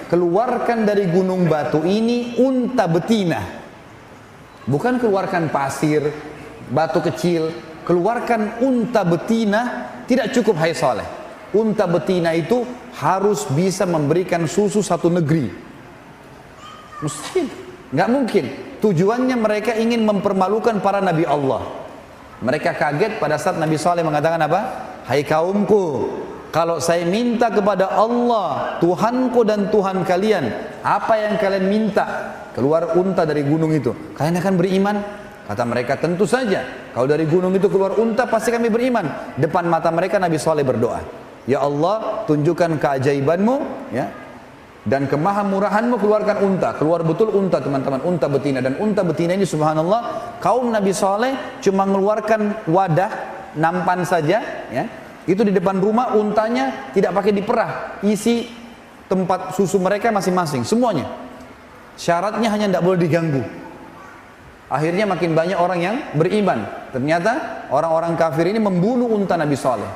keluarkan dari gunung batu ini unta betina." Bukan keluarkan pasir, batu kecil, keluarkan unta betina. Tidak cukup hai Saleh. Unta betina itu harus bisa memberikan susu satu negeri. Mustahil, nggak mungkin. Tujuannya mereka ingin mempermalukan para nabi Allah. Mereka kaget pada saat Nabi Saleh mengatakan apa? "Hai kaumku, kalau saya minta kepada Allah, Tuhanku dan Tuhan kalian, apa yang kalian minta? Keluar unta dari gunung itu, kalian akan beriman?" Kata mereka, "Tentu saja. Kalau dari gunung itu keluar unta, pasti kami beriman." Depan mata mereka Nabi Saleh berdoa, "Ya Allah, tunjukkan keajaibanmu, ya, dan kemahamurahanmu, keluarkan unta." Keluar betul unta teman-teman, unta betina. Dan unta betina ini subhanallah, kaum Nabi Saleh cuma mengeluarkan wadah nampan saja, ya. Itu di depan rumah, untanya tidak pakai diperah, isi tempat susu mereka masing-masing, semuanya. Syaratnya hanya tidak boleh diganggu. Akhirnya makin banyak orang yang beriman. Ternyata orang-orang kafir ini membunuh unta Nabi Saleh.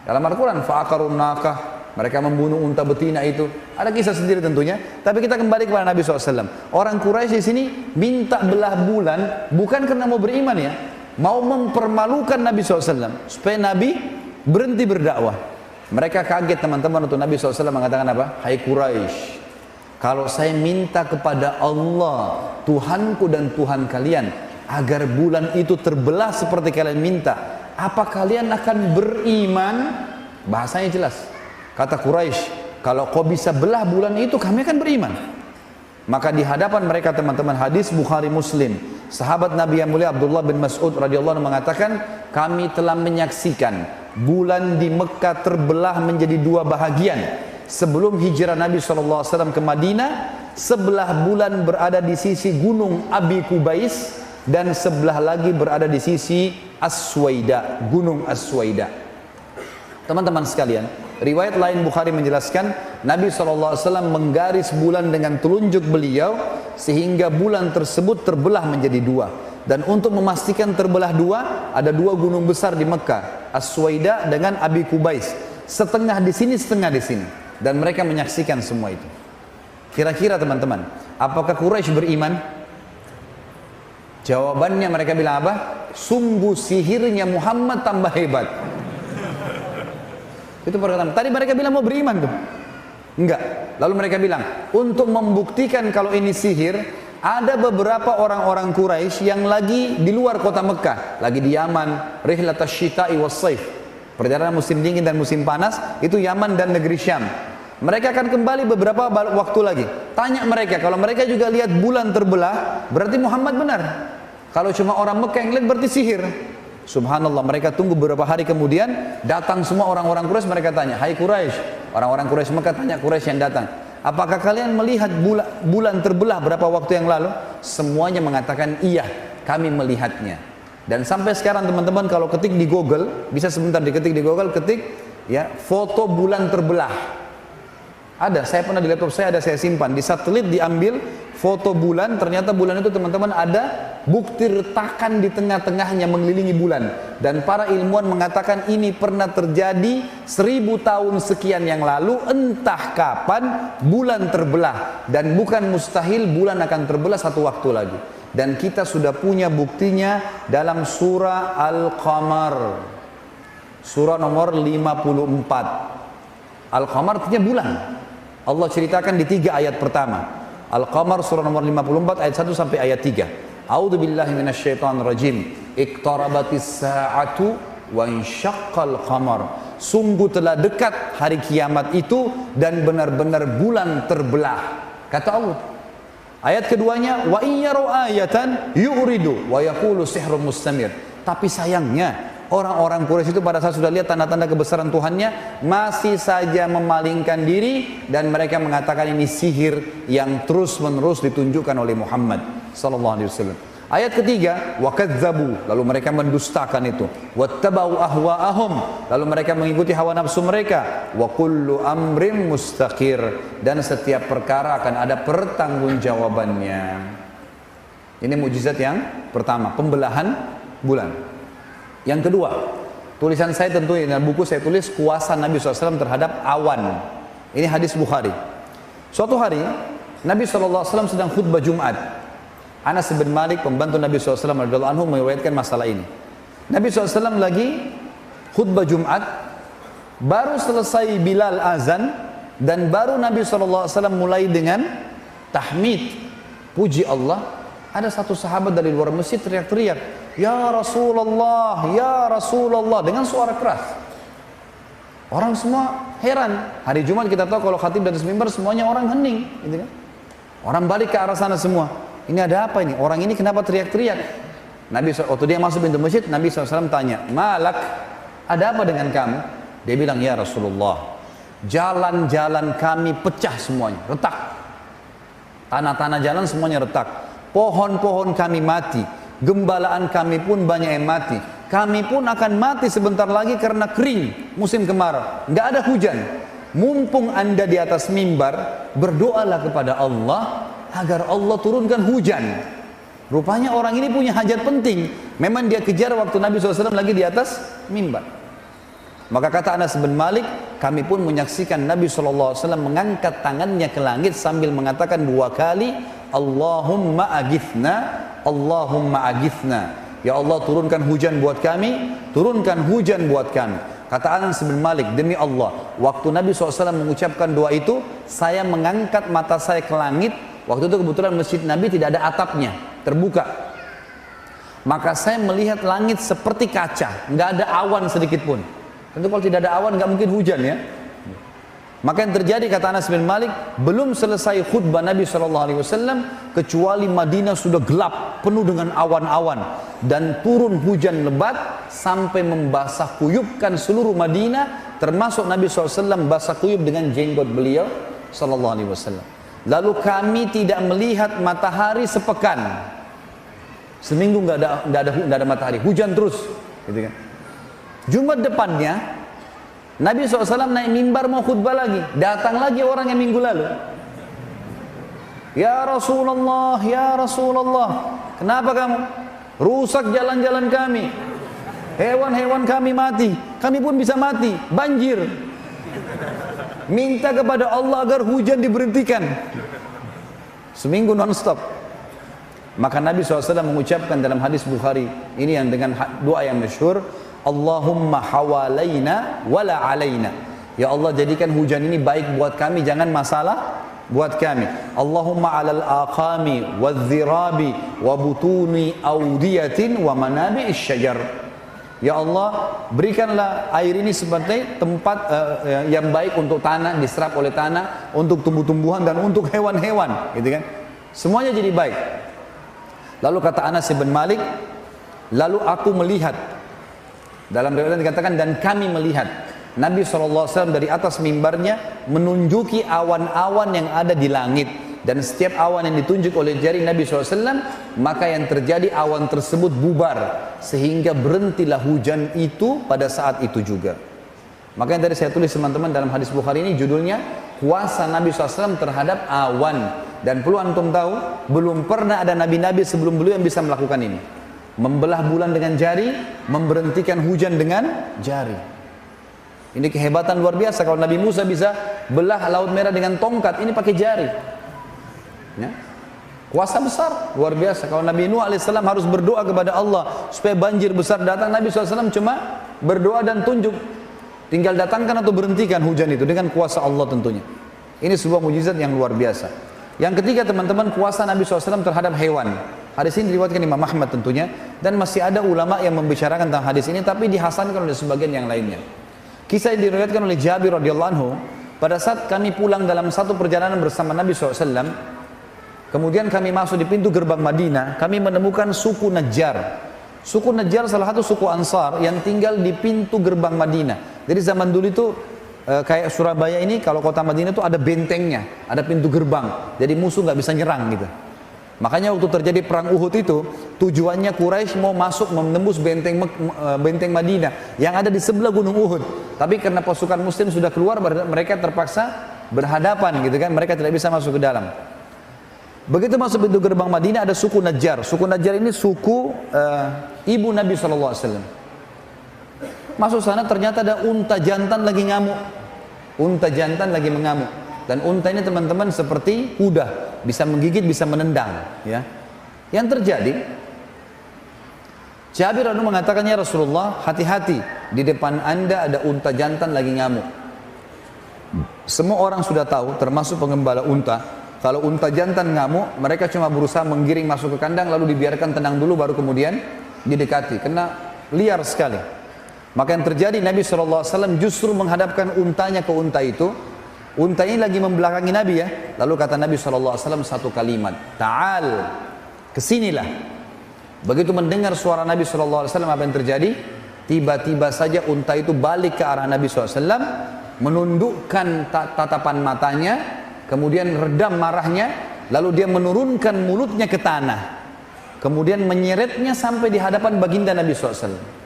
Dalam Al-Quran, fa'akarun nakah, mereka membunuh unta betina itu. Ada kisah sendiri tentunya. Tapi kita kembali kepada Nabi SAW. Orang Quraisy di sini minta belah bulan bukan karena mau beriman ya, mau mempermalukan Nabi SAW supaya Nabi berhenti berdakwah. Mereka kaget teman-teman untuk Nabi SAW mengatakan apa? "Hai Quraisy, kalau saya minta kepada Allah, Tuhanku dan Tuhan kalian, agar bulan itu terbelah seperti kalian minta, apa kalian akan beriman?" Bahasanya jelas. Kata Quraisy, "Kalau kau bisa belah bulan itu, kami akan beriman." Maka di hadapan mereka teman-teman, hadis Bukhari Muslim, sahabat Nabi yang mulia Abdullah bin Mas'ud radhiyallahu anhu mengatakan, "Kami telah menyaksikan bulan di Mekah terbelah menjadi dua bahagian. Sebelum hijrah Nabi SAW ke Madinah, sebelah bulan berada di sisi gunung Abi Kubais dan sebelah lagi berada di sisi As-Suwaida, gunung As-Suwaida." Teman-teman sekalian, riwayat lain Bukhari menjelaskan Nabi SAW menggaris bulan dengan telunjuk beliau sehingga bulan tersebut terbelah menjadi dua. Dan untuk memastikan terbelah dua, ada dua gunung besar di Mekah, As-Suwaida dengan Abi Kubais. Setengah di sini, setengah di sini. Dan mereka menyaksikan semua itu. Kira-kira teman-teman, apakah Quraisy beriman? Jawabannya mereka bilang apa? Sungguh sihirnya Muhammad tambah hebat. Itu perkataan. Tadi mereka bilang mau beriman tuh. Enggak. Lalu mereka bilang, untuk membuktikan kalau ini sihir, ada beberapa orang-orang Quraisy yang lagi di luar kota Mekah, lagi di Yaman, rihlatasy syita'i was-saif. Perjalanan musim dingin dan musim panas, itu Yaman dan negeri Syam. Mereka akan kembali beberapa waktu lagi. Tanya mereka, kalau mereka juga lihat bulan terbelah, berarti Muhammad benar. Kalau cuma orang Mekah yang lihat, berarti sihir. Subhanallah, mereka tunggu beberapa hari kemudian, datang semua orang-orang Quraisy, mereka tanya, "Hai Quraisy," orang-orang Quraisy Mekah tanya Quraisy yang datang, "Apakah kalian melihat bulan terbelah berapa waktu yang lalu?" Semuanya mengatakan, "Iya, kami melihatnya." Dan sampai sekarang teman-teman kalau ketik di Google, bisa sebentar diketik di Google, ketik ya foto bulan terbelah. Ada, saya pernah di laptop saya ada, saya simpan. Di satelit diambil foto bulan, ternyata bulan itu teman-teman ada bukti retakan di tengah-tengahnya mengelilingi bulan. Dan para ilmuwan mengatakan ini pernah terjadi 1000 tahun sekian yang lalu, entah kapan bulan terbelah. Dan bukan mustahil bulan akan terbelah satu waktu lagi. Dan kita sudah punya buktinya dalam surah Al-Qamar. Surah nomor 54. Al-Qamar artinya bulan. Allah ceritakan di 3 ayat pertama. Al-Qamar surah nomor 54 ayat 1 sampai ayat 3. A'udzu billahi minasyaitonir rajim. Iqtarabatis sa'atu wa insyaqqal qamar. Sungguh telah dekat hari kiamat itu dan benar-benar bulan terbelah. Kata Allah. Ayat keduanya, wa in yaru ayatan yu'ridu wa yaqulu sihrun mustamir. Tapi sayangnya orang-orang Quraisy itu pada saat sudah lihat tanda-tanda kebesaran Tuhannya masih saja memalingkan diri dan mereka mengatakan ini sihir yang terus-menerus ditunjukkan oleh Muhammad sallallahu alaihi wasallam. Ayat ketiga, wa kadzdzabu, lalu mereka mendustakan itu. Wattabau ahwaahum, lalu mereka mengikuti hawa nafsu mereka. Wa kullu amrin mustaqir, dan setiap perkara akan ada pertanggungjawabannya. Ini mukjizat yang pertama, pembelahan bulan. Yang kedua, tulisan saya tentu dalam buku saya tulis kuasa Nabi SAW terhadap awan. Ini hadis Bukhari. Suatu hari Nabi SAW sedang khutbah Jumat. Anas bin Malik, pembantu Nabi SAW radhiyallahu anhu, meriwayatkan masalah ini. Nabi SAW lagi khutbah Jumat, baru selesai Bilal azan, dan baru Nabi SAW mulai dengan tahmid, puji Allah. Ada satu sahabat dari luar masjid teriak-teriak, "Ya Rasulullah, ya Rasulullah," dengan suara keras. Orang semua heran. Hari Jumat kita tahu kalau khatib dari mimbar semuanya orang hening, gitu kan? Orang balik ke arah sana semua. Ini ada apa ini? Orang ini kenapa teriak-teriak? Waktu dia masuk pintu masjid, Nabi SAW tanya, "Malak, ada apa dengan kamu?" Dia bilang, "Ya Rasulullah, jalan-jalan kami pecah semuanya, retak. Tanah-tanah jalan semuanya retak. Pohon-pohon kami mati. Gembalaan kami pun banyak yang mati. Kami pun akan mati sebentar lagi karena kering, musim kemarau. Nggak ada hujan. Mumpung Anda di atas mimbar, berdoalah kepada Allah agar Allah turunkan hujan." Rupanya orang ini punya hajat penting. Memang dia kejar waktu Nabi SAW lagi di atas mimbar. Maka kata Anas bin Malik, kami pun menyaksikan Nabi SAW mengangkat tangannya ke langit sambil mengatakan 2 kali, "Allahumma agithna, Allahumma agithna." Ya Allah, turunkan hujan buat kami, turunkan hujan buat kami. Kata Anas bin Malik, demi Allah, waktu Nabi SAW mengucapkan doa itu, saya mengangkat mata saya ke langit. Waktu itu kebetulan masjid Nabi tidak ada atapnya, terbuka. Maka saya melihat langit seperti kaca, nggak ada awan sedikit pun. Tentu kalau tidak ada awan nggak mungkin hujan ya. Maka yang terjadi, kata Anas bin Malik, belum selesai khutbah Nabi SAW kecuali Madinah sudah gelap, penuh dengan awan-awan, dan turun hujan lebat sampai membasah kuyupkan seluruh Madinah, termasuk Nabi SAW basah kuyup dengan jenggot beliau SAW. Lalu kami tidak melihat matahari sepekan. Seminggu nggak ada matahari, hujan terus, gitu kan. Jumat depannya Nabi SAW naik mimbar mau khutbah lagi, datang lagi orang yang minggu lalu. "Ya Rasulullah, ya Rasulullah, kenapa kamu? Rusak jalan-jalan kami, hewan-hewan kami mati, kami pun bisa mati, banjir. Minta kepada Allah agar hujan diberhentikan." Seminggu non-stop. Maka Nabi SAW mengucapkan dalam hadis Bukhari ini yang dengan doa yang masyhur, "Allahumma hawalaina wala alaina." Ya Allah, jadikan hujan ini baik buat kami, jangan masalah buat kami. "Allahumma alal aqami wadh-dhirabi wa butuni awdiyatin wa manabi'is syajar." Ya Allah, berikanlah air ini sebagai tempat yang baik untuk tanah, diserap oleh tanah, untuk tumbuh-tumbuhan dan untuk hewan-hewan, gitu kan? Semuanya jadi baik. Lalu kata Anas bin Malik, lalu aku melihat, dalam riwayat dikatakan, dan kami melihat Nabi SAW dari atas mimbarnya menunjuki awan-awan yang ada di langit. Dan setiap awan yang ditunjuk oleh jari Nabi SAW, maka yang terjadi awan tersebut bubar, sehingga berhentilah hujan itu pada saat itu juga. Maka yang tadi saya tulis teman-teman dalam hadis Bukhari ini judulnya kuasa Nabi SAW terhadap awan. Dan perlu antum tahu, belum pernah ada nabi-nabi sebelum beliau yang bisa melakukan ini. Membelah bulan dengan jari, memberhentikan hujan dengan jari. Ini kehebatan luar biasa. Kalau Nabi Musa bisa belah laut merah dengan tongkat, ini pakai jari. Ya. Kuasa besar, luar biasa. Kalau Nabi Nuh alaihissalam harus berdoa kepada Allah supaya banjir besar datang, Nabi SAW cuma berdoa dan tunjuk. Tinggal datangkan atau berhentikan hujan itu dengan kuasa Allah tentunya. Ini sebuah mujizat yang luar biasa. Yang ketiga teman-teman, kuasa Nabi SAW terhadap hewan. Hadis ini diriwayatkan Imam Ahmad tentunya. Dan masih ada ulama yang membicarakan tentang hadis ini, tapi dihasankan oleh sebagian yang lainnya. Kisah yang diriwayatkan oleh Jabir radhiyallahu anhu, pada saat kami pulang dalam satu perjalanan bersama Nabi SAW, kemudian kami masuk di pintu gerbang Madinah, kami menemukan suku Najjar. Suku Najjar salah satu suku Ansar yang tinggal di pintu gerbang Madinah. Jadi zaman dulu itu kayak Surabaya ini, kalau kota Madinah itu ada bentengnya, ada pintu gerbang. Jadi musuh nggak bisa nyerang gitu. Makanya waktu terjadi perang Uhud itu, tujuannya Quraisy mau masuk menembus benteng Madinah yang ada di sebelah gunung Uhud. Tapi karena pasukan Muslim sudah keluar, mereka terpaksa berhadapan gitu kan. Mereka tidak bisa masuk ke dalam. Begitu masuk pintu gerbang Madinah ada suku Najjar. Suku Najjar ini suku ibu Nabi SAW. Masuk sana ternyata ada unta jantan lagi ngamuk. Unta jantan lagi mengamuk. Dan unta ini teman-teman seperti kuda, bisa menggigit, bisa menendang. Ya. Yang terjadi, Jabir radhiyallahu mengatakan, ya Rasulullah, hati-hati, di depan anda ada unta jantan lagi ngamuk. Semua orang sudah tahu, termasuk pengembala unta, kalau unta jantan ngamuk, mereka cuma berusaha menggiring masuk ke kandang, lalu dibiarkan tenang dulu, baru kemudian didekati, karena liar sekali. Maka yang terjadi, Nabi SAW justru menghadapkan untanya ke unta itu. Unta ini lagi membelakangi Nabi ya. Lalu kata Nabi SAW satu kalimat, Ta'al, kesinilah. Begitu mendengar suara Nabi SAW, apa yang terjadi? Tiba-tiba saja unta itu balik ke arah Nabi SAW, menundukkan tatapan matanya, kemudian redam marahnya, lalu dia menurunkan mulutnya ke tanah, kemudian menyeretnya sampai di hadapan baginda Nabi SAW.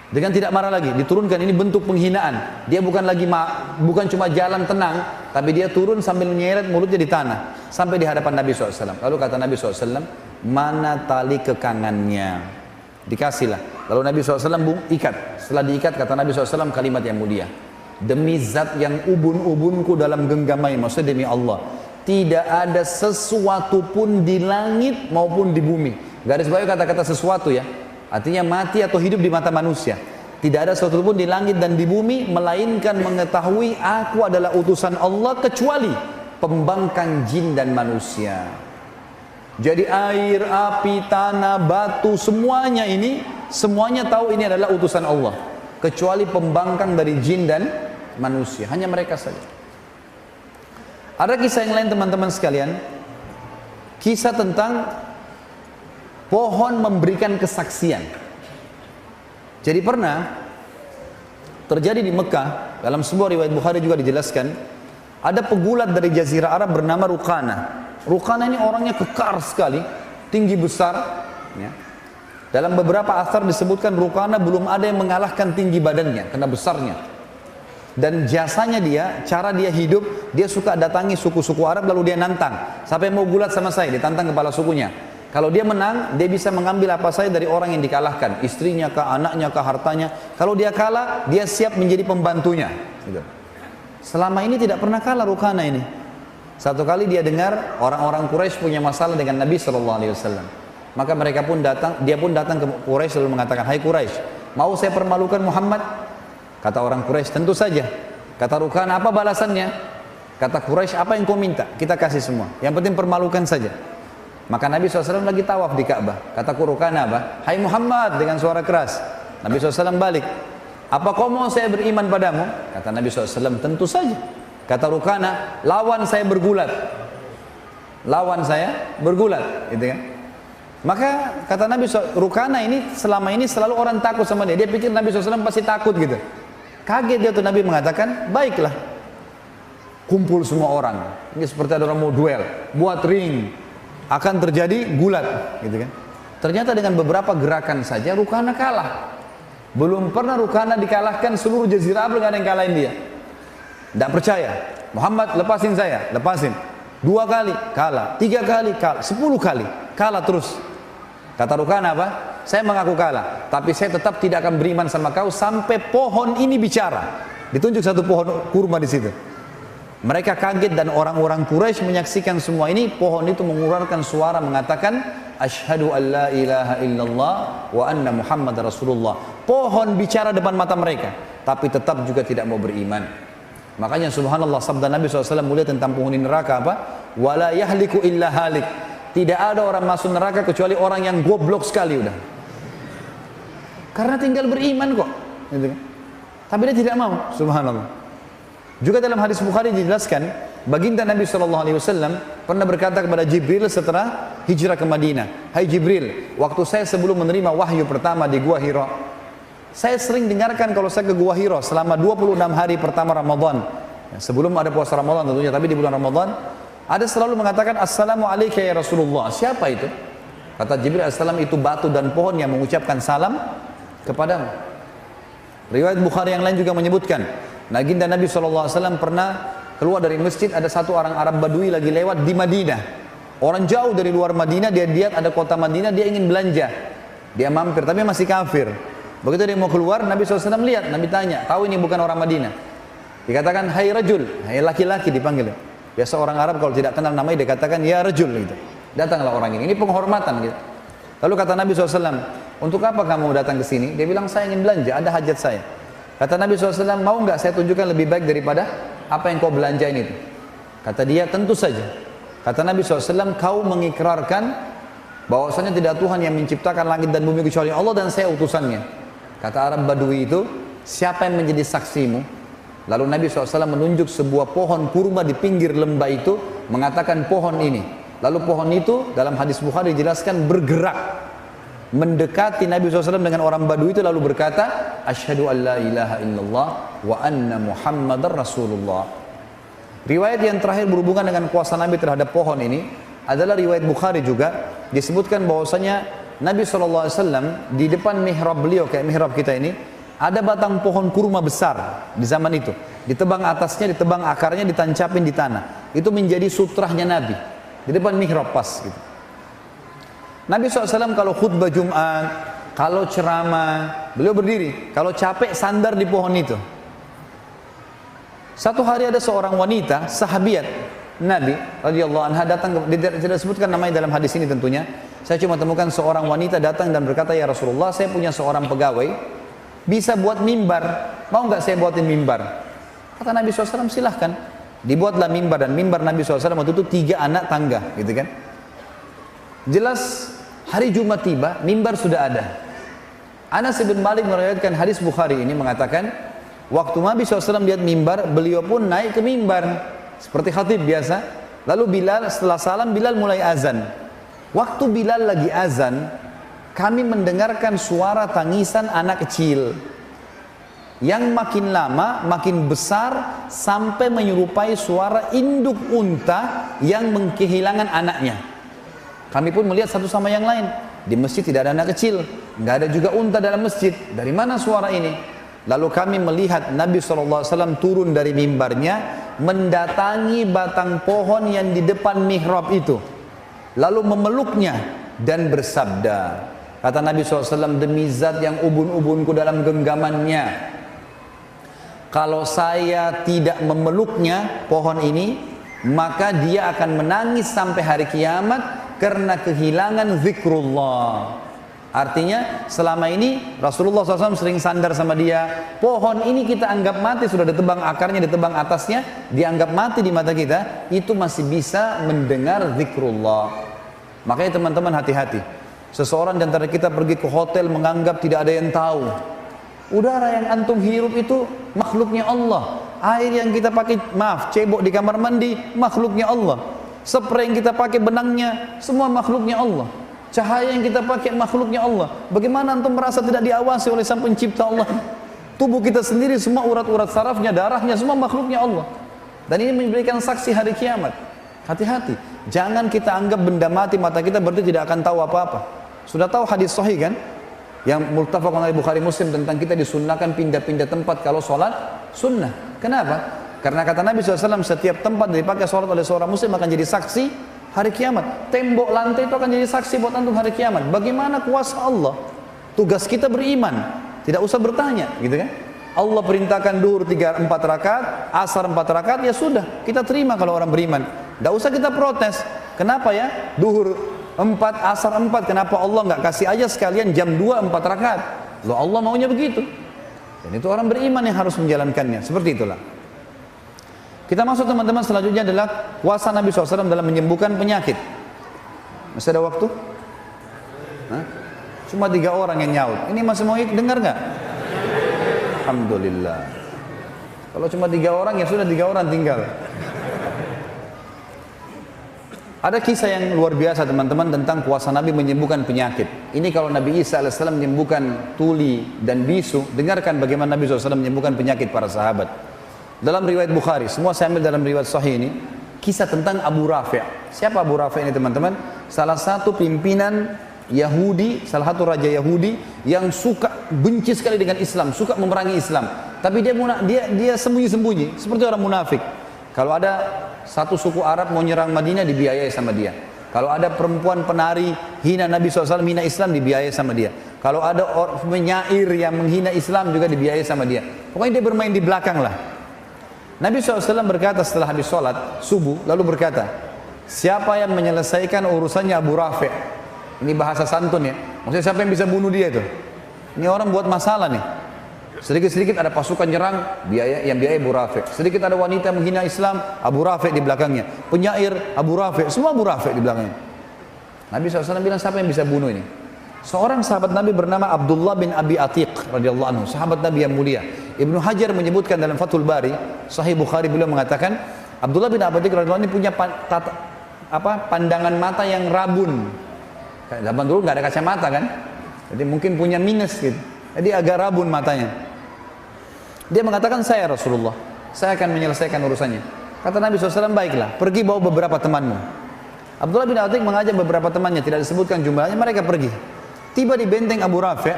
Dengan tidak marah lagi, diturunkan. Ini bentuk penghinaan. Dia bukan cuma jalan tenang, tapi dia turun sambil menyeret mulutnya di tanah sampai di hadapan Nabi SAW. Lalu kata Nabi SAW, mana tali kekangannya? Dikasihlah. Lalu Nabi SAW ikat. Setelah diikat, kata Nabi SAW kalimat yang mulia, demi zat yang ubun-ubunku dalam genggamai, maksudnya demi Allah, tidak ada sesuatu pun di langit maupun di bumi. Garis bawah kata-kata sesuatu ya, artinya mati atau hidup di mata manusia. Tidak ada sesuatu pun di langit dan di bumi melainkan mengetahui aku adalah utusan Allah, kecuali pembangkang jin dan manusia. Jadi air, api, tanah, batu, semuanya ini, semuanya tahu ini adalah utusan Allah, kecuali pembangkang dari jin dan manusia. Hanya mereka saja. Ada kisah yang lain teman-teman sekalian, kisah tentang pohon memberikan kesaksian. Jadi pernah terjadi di Mekah, dalam sebuah riwayat Bukhari juga dijelaskan, ada pegulat dari Jazirah Arab bernama Ruqana. Ruqana ini orangnya kekar sekali, tinggi besar. Ya. Dalam beberapa asar disebutkan Ruqana belum ada yang mengalahkan tinggi badannya, karena besarnya. Dan jasanya dia, cara dia hidup, dia suka datangi suku-suku Arab lalu dia nantang. Sampai mau gulat sama saya, ditantang kepala sukunya. Kalau dia menang, dia bisa mengambil apa saja dari orang yang dikalahkan, istrinya kah, anaknya kah, hartanya. Kalau dia kalah, dia siap menjadi pembantunya. Gitu. Selama ini tidak pernah kalah Ruqana ini. Satu kali dia dengar orang-orang Quraisy punya masalah dengan Nabi SAW. Maka dia pun datang ke Quraisy lalu mengatakan, hai Quraisy, mau saya permalukan Muhammad? Kata orang Quraisy, tentu saja. Kata Ruqana, apa balasannya? Kata Quraisy, apa yang kau minta? Kita kasih semua. Yang penting permalukan saja. Maka Nabi SAW lagi tawaf di Ka'bah. Kata Ruqana apa? Hai Muhammad, dengan suara keras. Nabi SAW balik. Apa kau mau saya beriman padamu? Kata Nabi SAW, tentu saja. Kata Ruqana, lawan saya bergulat. Lawan saya bergulat. Gitu kan? Maka kata Nabi Ruqana ini selama ini selalu orang takut sama dia. Dia pikir Nabi SAW pasti takut gitu. Kaget dia tuh, Nabi mengatakan, baiklah. Kumpul semua orang. Ini seperti ada orang mau duel. Buat ring. Akan terjadi gulat, gitu kan? Ternyata dengan beberapa gerakan saja Ruqana kalah. Belum pernah Ruqana dikalahkan, seluruh Jazirah Arab nggak ada yang kalahin dia. Tidak percaya. Muhammad lepasin saya, lepasin. 2 kali, kalah. 3 kali, kalah. 10 kali, kalah terus. Kata Rukana apa? Saya mengaku kalah, tapi saya tetap tidak akan beriman sama kau sampai pohon ini bicara. Ditunjuk satu pohon kurma di situ. Mereka kaget dan orang-orang Quraisy menyaksikan semua ini. Pohon itu mengeluarkan suara mengatakan, Asyhadu an la ilaha illallah wa anna Muhammad Rasulullah. Pohon bicara depan mata mereka, tapi tetap juga tidak mau beriman. Makanya subhanallah, sabda Nabi SAW mulia tentang penghuni neraka apa? Wala yahliku illa halik. Tidak ada orang masuk neraka kecuali orang yang goblok sekali udah. Karena tinggal beriman kok. Gitu kan? Tapi dia tidak mau, subhanallah. Juga dalam hadis Bukhari dijelaskan, baginda Nabi SAW pernah berkata kepada Jibril setelah hijrah ke Madinah, Hai Jibril, waktu saya sebelum menerima wahyu pertama di Gua Hira, saya sering dengarkan kalau saya ke Gua Hira selama 26 hari pertama Ramadan, ya, sebelum ada puasa Ramadan tentunya, tapi di bulan Ramadan, ada selalu mengatakan, Assalamualaikum ya Rasulullah. Siapa itu? Kata Jibril Assalam, itu batu dan pohon yang mengucapkan salam kepadamu. Riwayat Bukhari yang lain juga menyebutkan, Baginda Nabi SAW pernah keluar dari masjid, ada satu orang Arab Badui lagi lewat di Madinah. Orang jauh dari luar Madinah, dia lihat ada kota Madinah, dia ingin belanja. Dia mampir, tapi masih kafir. Begitu dia mau keluar, Nabi SAW lihat, Nabi tanya, tahu ini bukan orang Madinah? Dikatakan, hai rajul, hai laki-laki dipanggil. Biasa orang Arab kalau tidak kenal namanya, dia katakan, ya rajul gitu. Datanglah orang ini penghormatan gitu. Lalu kata Nabi SAW, untuk apa kamu datang ke sini? Dia bilang, saya ingin belanja, ada hajat saya. Kata Nabi SAW, mau nggak saya tunjukkan lebih baik daripada apa yang kau belanjain itu? Kata dia, tentu saja. Kata Nabi SAW, kau mengikrarkan bahwasanya tidak Tuhan yang menciptakan langit dan bumi kecuali Allah dan saya utusannya. Kata Arab Badui itu, siapa yang menjadi saksimu? Lalu Nabi SAW menunjuk sebuah pohon kurma di pinggir lembah itu, mengatakan pohon ini. Lalu pohon itu dalam hadis Bukhari dijelaskan bergerak mendekati Nabi SAW dengan orang Badui itu, lalu berkata, Asyhadu an la ilaha illallah wa anna Muhammadar Rasulullah. Riwayat yang terakhir berhubungan dengan kuasa Nabi terhadap pohon ini adalah riwayat Bukhari juga. Disebutkan bahwasanya Nabi SAW di depan mihrab beliau, kayak mihrab kita ini, ada batang pohon kurma besar di zaman itu. Ditebang atasnya, ditebang akarnya, ditancapin di tanah. Itu menjadi sutrahnya Nabi di depan mihrab pas gitu. Nabi SAW kalau khutbah Jumat, kalau ceramah, beliau berdiri. Kalau capek, sandar di pohon itu. Satu hari ada seorang wanita, sahabiat Nabi radhiyallahu anha datang, tidak disebutkan namanya dalam hadis ini tentunya. Saya cuma temukan seorang wanita datang dan berkata, ya Rasulullah, saya punya seorang pegawai, bisa buat mimbar, mau nggak saya buatin mimbar? Kata Nabi SAW, silahkan. Dibuatlah mimbar, dan mimbar Nabi SAW waktu itu 3 anak tangga, gitu kan. Jelas hari Jumat tiba, mimbar sudah ada. Anas bin Malik meriwayatkan hadis Bukhari ini mengatakan, waktu Nabi SAW lihat mimbar, beliau pun naik ke mimbar seperti khatib biasa. Lalu Bilal, setelah salam, Bilal mulai azan. Waktu Bilal lagi azan, kami mendengarkan suara tangisan anak kecil yang makin lama makin besar sampai menyerupai suara induk unta yang kehilangan anaknya. Kami pun melihat satu sama yang lain. Di masjid tidak ada anak kecil, nggak ada juga unta dalam masjid. Dari mana suara ini? Lalu kami melihat Nabi SAW turun dari mimbarnya, mendatangi batang pohon yang di depan mihrab itu, lalu memeluknya dan bersabda, kata Nabi SAW, demi zat yang ubun-ubunku dalam genggamannya, kalau saya tidak memeluknya pohon ini, maka dia akan menangis sampai hari kiamat karena kehilangan zikrullah. Artinya selama ini Rasulullah SAW sering sandar sama dia. Pohon ini kita anggap mati, sudah ditebang akarnya, ditebang atasnya, dianggap mati di mata kita, itu masih bisa mendengar zikrullah. Makanya teman-teman hati-hati. Seseorang di antara kita pergi ke hotel menganggap tidak ada yang tahu. Udara yang antum hirup itu makhluknya Allah. Air yang kita pakai, cebok di kamar mandi, makhluknya Allah. Spray yang kita pakai, benangnya, semua makhluknya Allah. Cahaya yang kita pakai, makhluknya Allah. Bagaimana antum merasa tidak diawasi oleh Sang Pencipta Allah? Tubuh kita sendiri, semua urat-urat sarafnya, darahnya, semua makhluknya Allah. Dan ini memberikan saksi hari kiamat. Hati-hati, jangan kita anggap benda mati mata kita berarti tidak akan tahu apa-apa. Sudah tahu hadis sahih kan? Yang muttafaqun alaih Bukhari Muslim tentang kita disunnahkan pindah-pindah tempat kalau sholat sunnah. Kenapa? Karena kata Nabi SAW, setiap tempat dipakai sholat oleh seorang muslim akan jadi saksi hari kiamat. Tembok lantai itu akan jadi saksi buat antum hari kiamat. Bagaimana kuasa Allah? Tugas kita beriman, tidak usah bertanya, gitu kan? Allah perintahkan duhur 3-4 rakaat, asar 4 rakaat, ya sudah, kita terima kalau orang beriman. Tidak usah kita protes. Kenapa ya? Duhur 4, asar 4, kenapa Allah nggak kasih aja sekalian jam 2 4 rakaat? Loh, Allah maunya begitu. Dan itu orang beriman yang harus menjalankannya. Seperti itulah. Kita masuk teman-teman, selanjutnya adalah kuasa Nabi SAW dalam menyembuhkan penyakit. Masih ada waktu? Hah? Cuma 3 orang yang nyaut. Ini masih mau dengar nggak? Alhamdulillah. Kalau cuma 3 orang, ya sudah 3 orang tinggal. Ada kisah yang luar biasa teman-teman tentang kuasa Nabi menyembuhkan penyakit. Ini kalau Nabi Isa AS menyembuhkan tuli dan bisu, dengarkan bagaimana Nabi SAW menyembuhkan penyakit para sahabat. Dalam riwayat Bukhari, semua saya ambil dalam riwayat Sahih ini, kisah tentang Abu Rafi'. Siapa Abu Rafi' ini teman-teman? Salah satu pimpinan Yahudi, salah satu raja Yahudi yang suka benci sekali dengan Islam, suka memerangi Islam. Tapi dia sembunyi-sembunyi, seperti orang munafik. Kalau ada satu suku Arab mau nyerang Madinah, dibiayai sama dia. Kalau ada perempuan penari hina Nabi SAW, hina Islam, dibiayai sama dia. Kalau ada penyair yang menghina Islam juga dibiayai sama dia. Pokoknya dia bermain di belakang lah. Nabi SAW berkata setelah habis sholat subuh, lalu berkata, siapa yang menyelesaikan urusannya Abu Rafi'? Ini bahasa santun ya. Maksudnya siapa yang bisa bunuh dia itu? Ini orang buat masalah nih. Sedikit-sedikit ada pasukan nyerang, yang biaya Abu Rafi'. Sedikit ada wanita menghina Islam, Abu Rafi' di belakangnya. Penyair, Abu Rafi', semua Abu Rafi' di belakangnya. Nabi SAW bilang, siapa yang bisa bunuh ini? Seorang sahabat Nabi bernama Abdullah bin Abi Atiq radhiyallahu anhu, sahabat Nabi yang mulia. Ibnu Hajar menyebutkan dalam Fathul Bari, Sahih Bukhari, beliau mengatakan Abdullah bin Abi Atiq radhiyallahu anhu ini punya pandangan mata yang rabun. Zaman dulu nggak ada kacamata kan, jadi mungkin punya minus gitu. Jadi agak rabun matanya. Dia mengatakan, saya Rasulullah, saya akan menyelesaikan urusannya. Kata Nabi SAW, baiklah, pergi bawa beberapa temanmu. Abdullah bin Atiq mengajak beberapa temannya, tidak disebutkan jumlahnya, mereka pergi. Tiba di benteng Abu Rafi'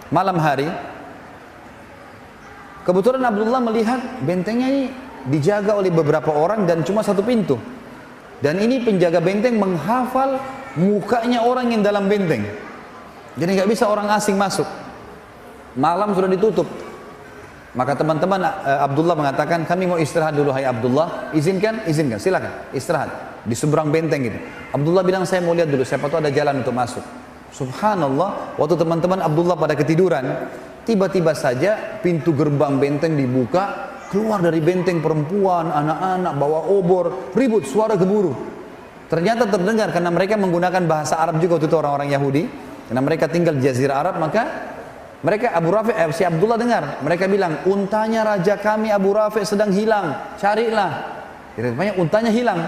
malam hari. Kebetulan Abdullah melihat bentengnya ini dijaga oleh beberapa orang dan cuma satu pintu. Dan ini penjaga benteng menghafal mukanya orang yang dalam benteng. Jadi nggak bisa orang asing masuk. Malam sudah ditutup. Maka teman-teman Abdullah mengatakan, kami mau istirahat dulu, hai Abdullah. Izinkan? Izinkan, silakan istirahat di seberang benteng gitu. Abdullah bilang, saya mau lihat dulu, siapa tahu ada jalan untuk masuk. Subhanallah, waktu teman-teman Abdullah pada ketiduran, tiba-tiba saja pintu gerbang benteng dibuka, keluar dari benteng perempuan, anak-anak bawa obor, ribut, suara gemuruh. Ternyata terdengar karena mereka menggunakan bahasa Arab juga waktu itu, orang-orang Yahudi, karena mereka tinggal di Jazirah Arab. Maka mereka si Abdullah dengar, mereka bilang, untanya raja kami Abu Rafi' sedang hilang, carilah. Jadi untanya hilang,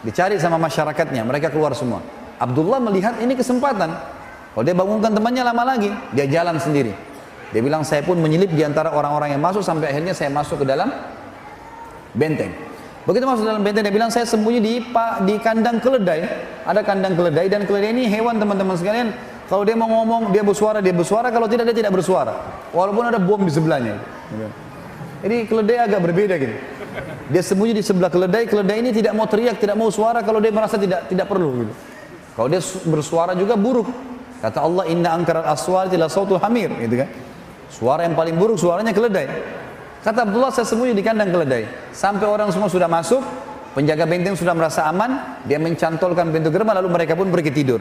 dicari sama masyarakatnya, mereka keluar semua. Abdullah melihat ini kesempatan. Kalau dia bangunkan temannya lama lagi, dia jalan sendiri. Dia bilang, saya pun menyelip di antara orang-orang yang masuk, sampai akhirnya saya masuk ke dalam benteng. Begitu masuk dalam benteng, dia bilang, saya sembunyi di kandang keledai. Ada kandang keledai, dan keledai ini hewan teman-teman sekalian. Kalau dia mau ngomong, dia bersuara. Kalau tidak, dia tidak bersuara. Walaupun ada bom di sebelahnya. Jadi keledai agak berbeda gitu. Dia sembunyi di sebelah keledai. Keledai ini tidak mau teriak, tidak mau suara kalau dia merasa tidak perlu gitu. Kalau dia bersuara juga buruk. Kata Allah, inna angkaral aswati la sautul hamir, gitu kan. Suara yang paling buruk suaranya keledai. Kata Abdullah, saya sembunyi di kandang keledai. Sampai orang semua sudah masuk, penjaga benteng sudah merasa aman, dia mencantolkan pintu gerbang, lalu mereka pun pergi tidur.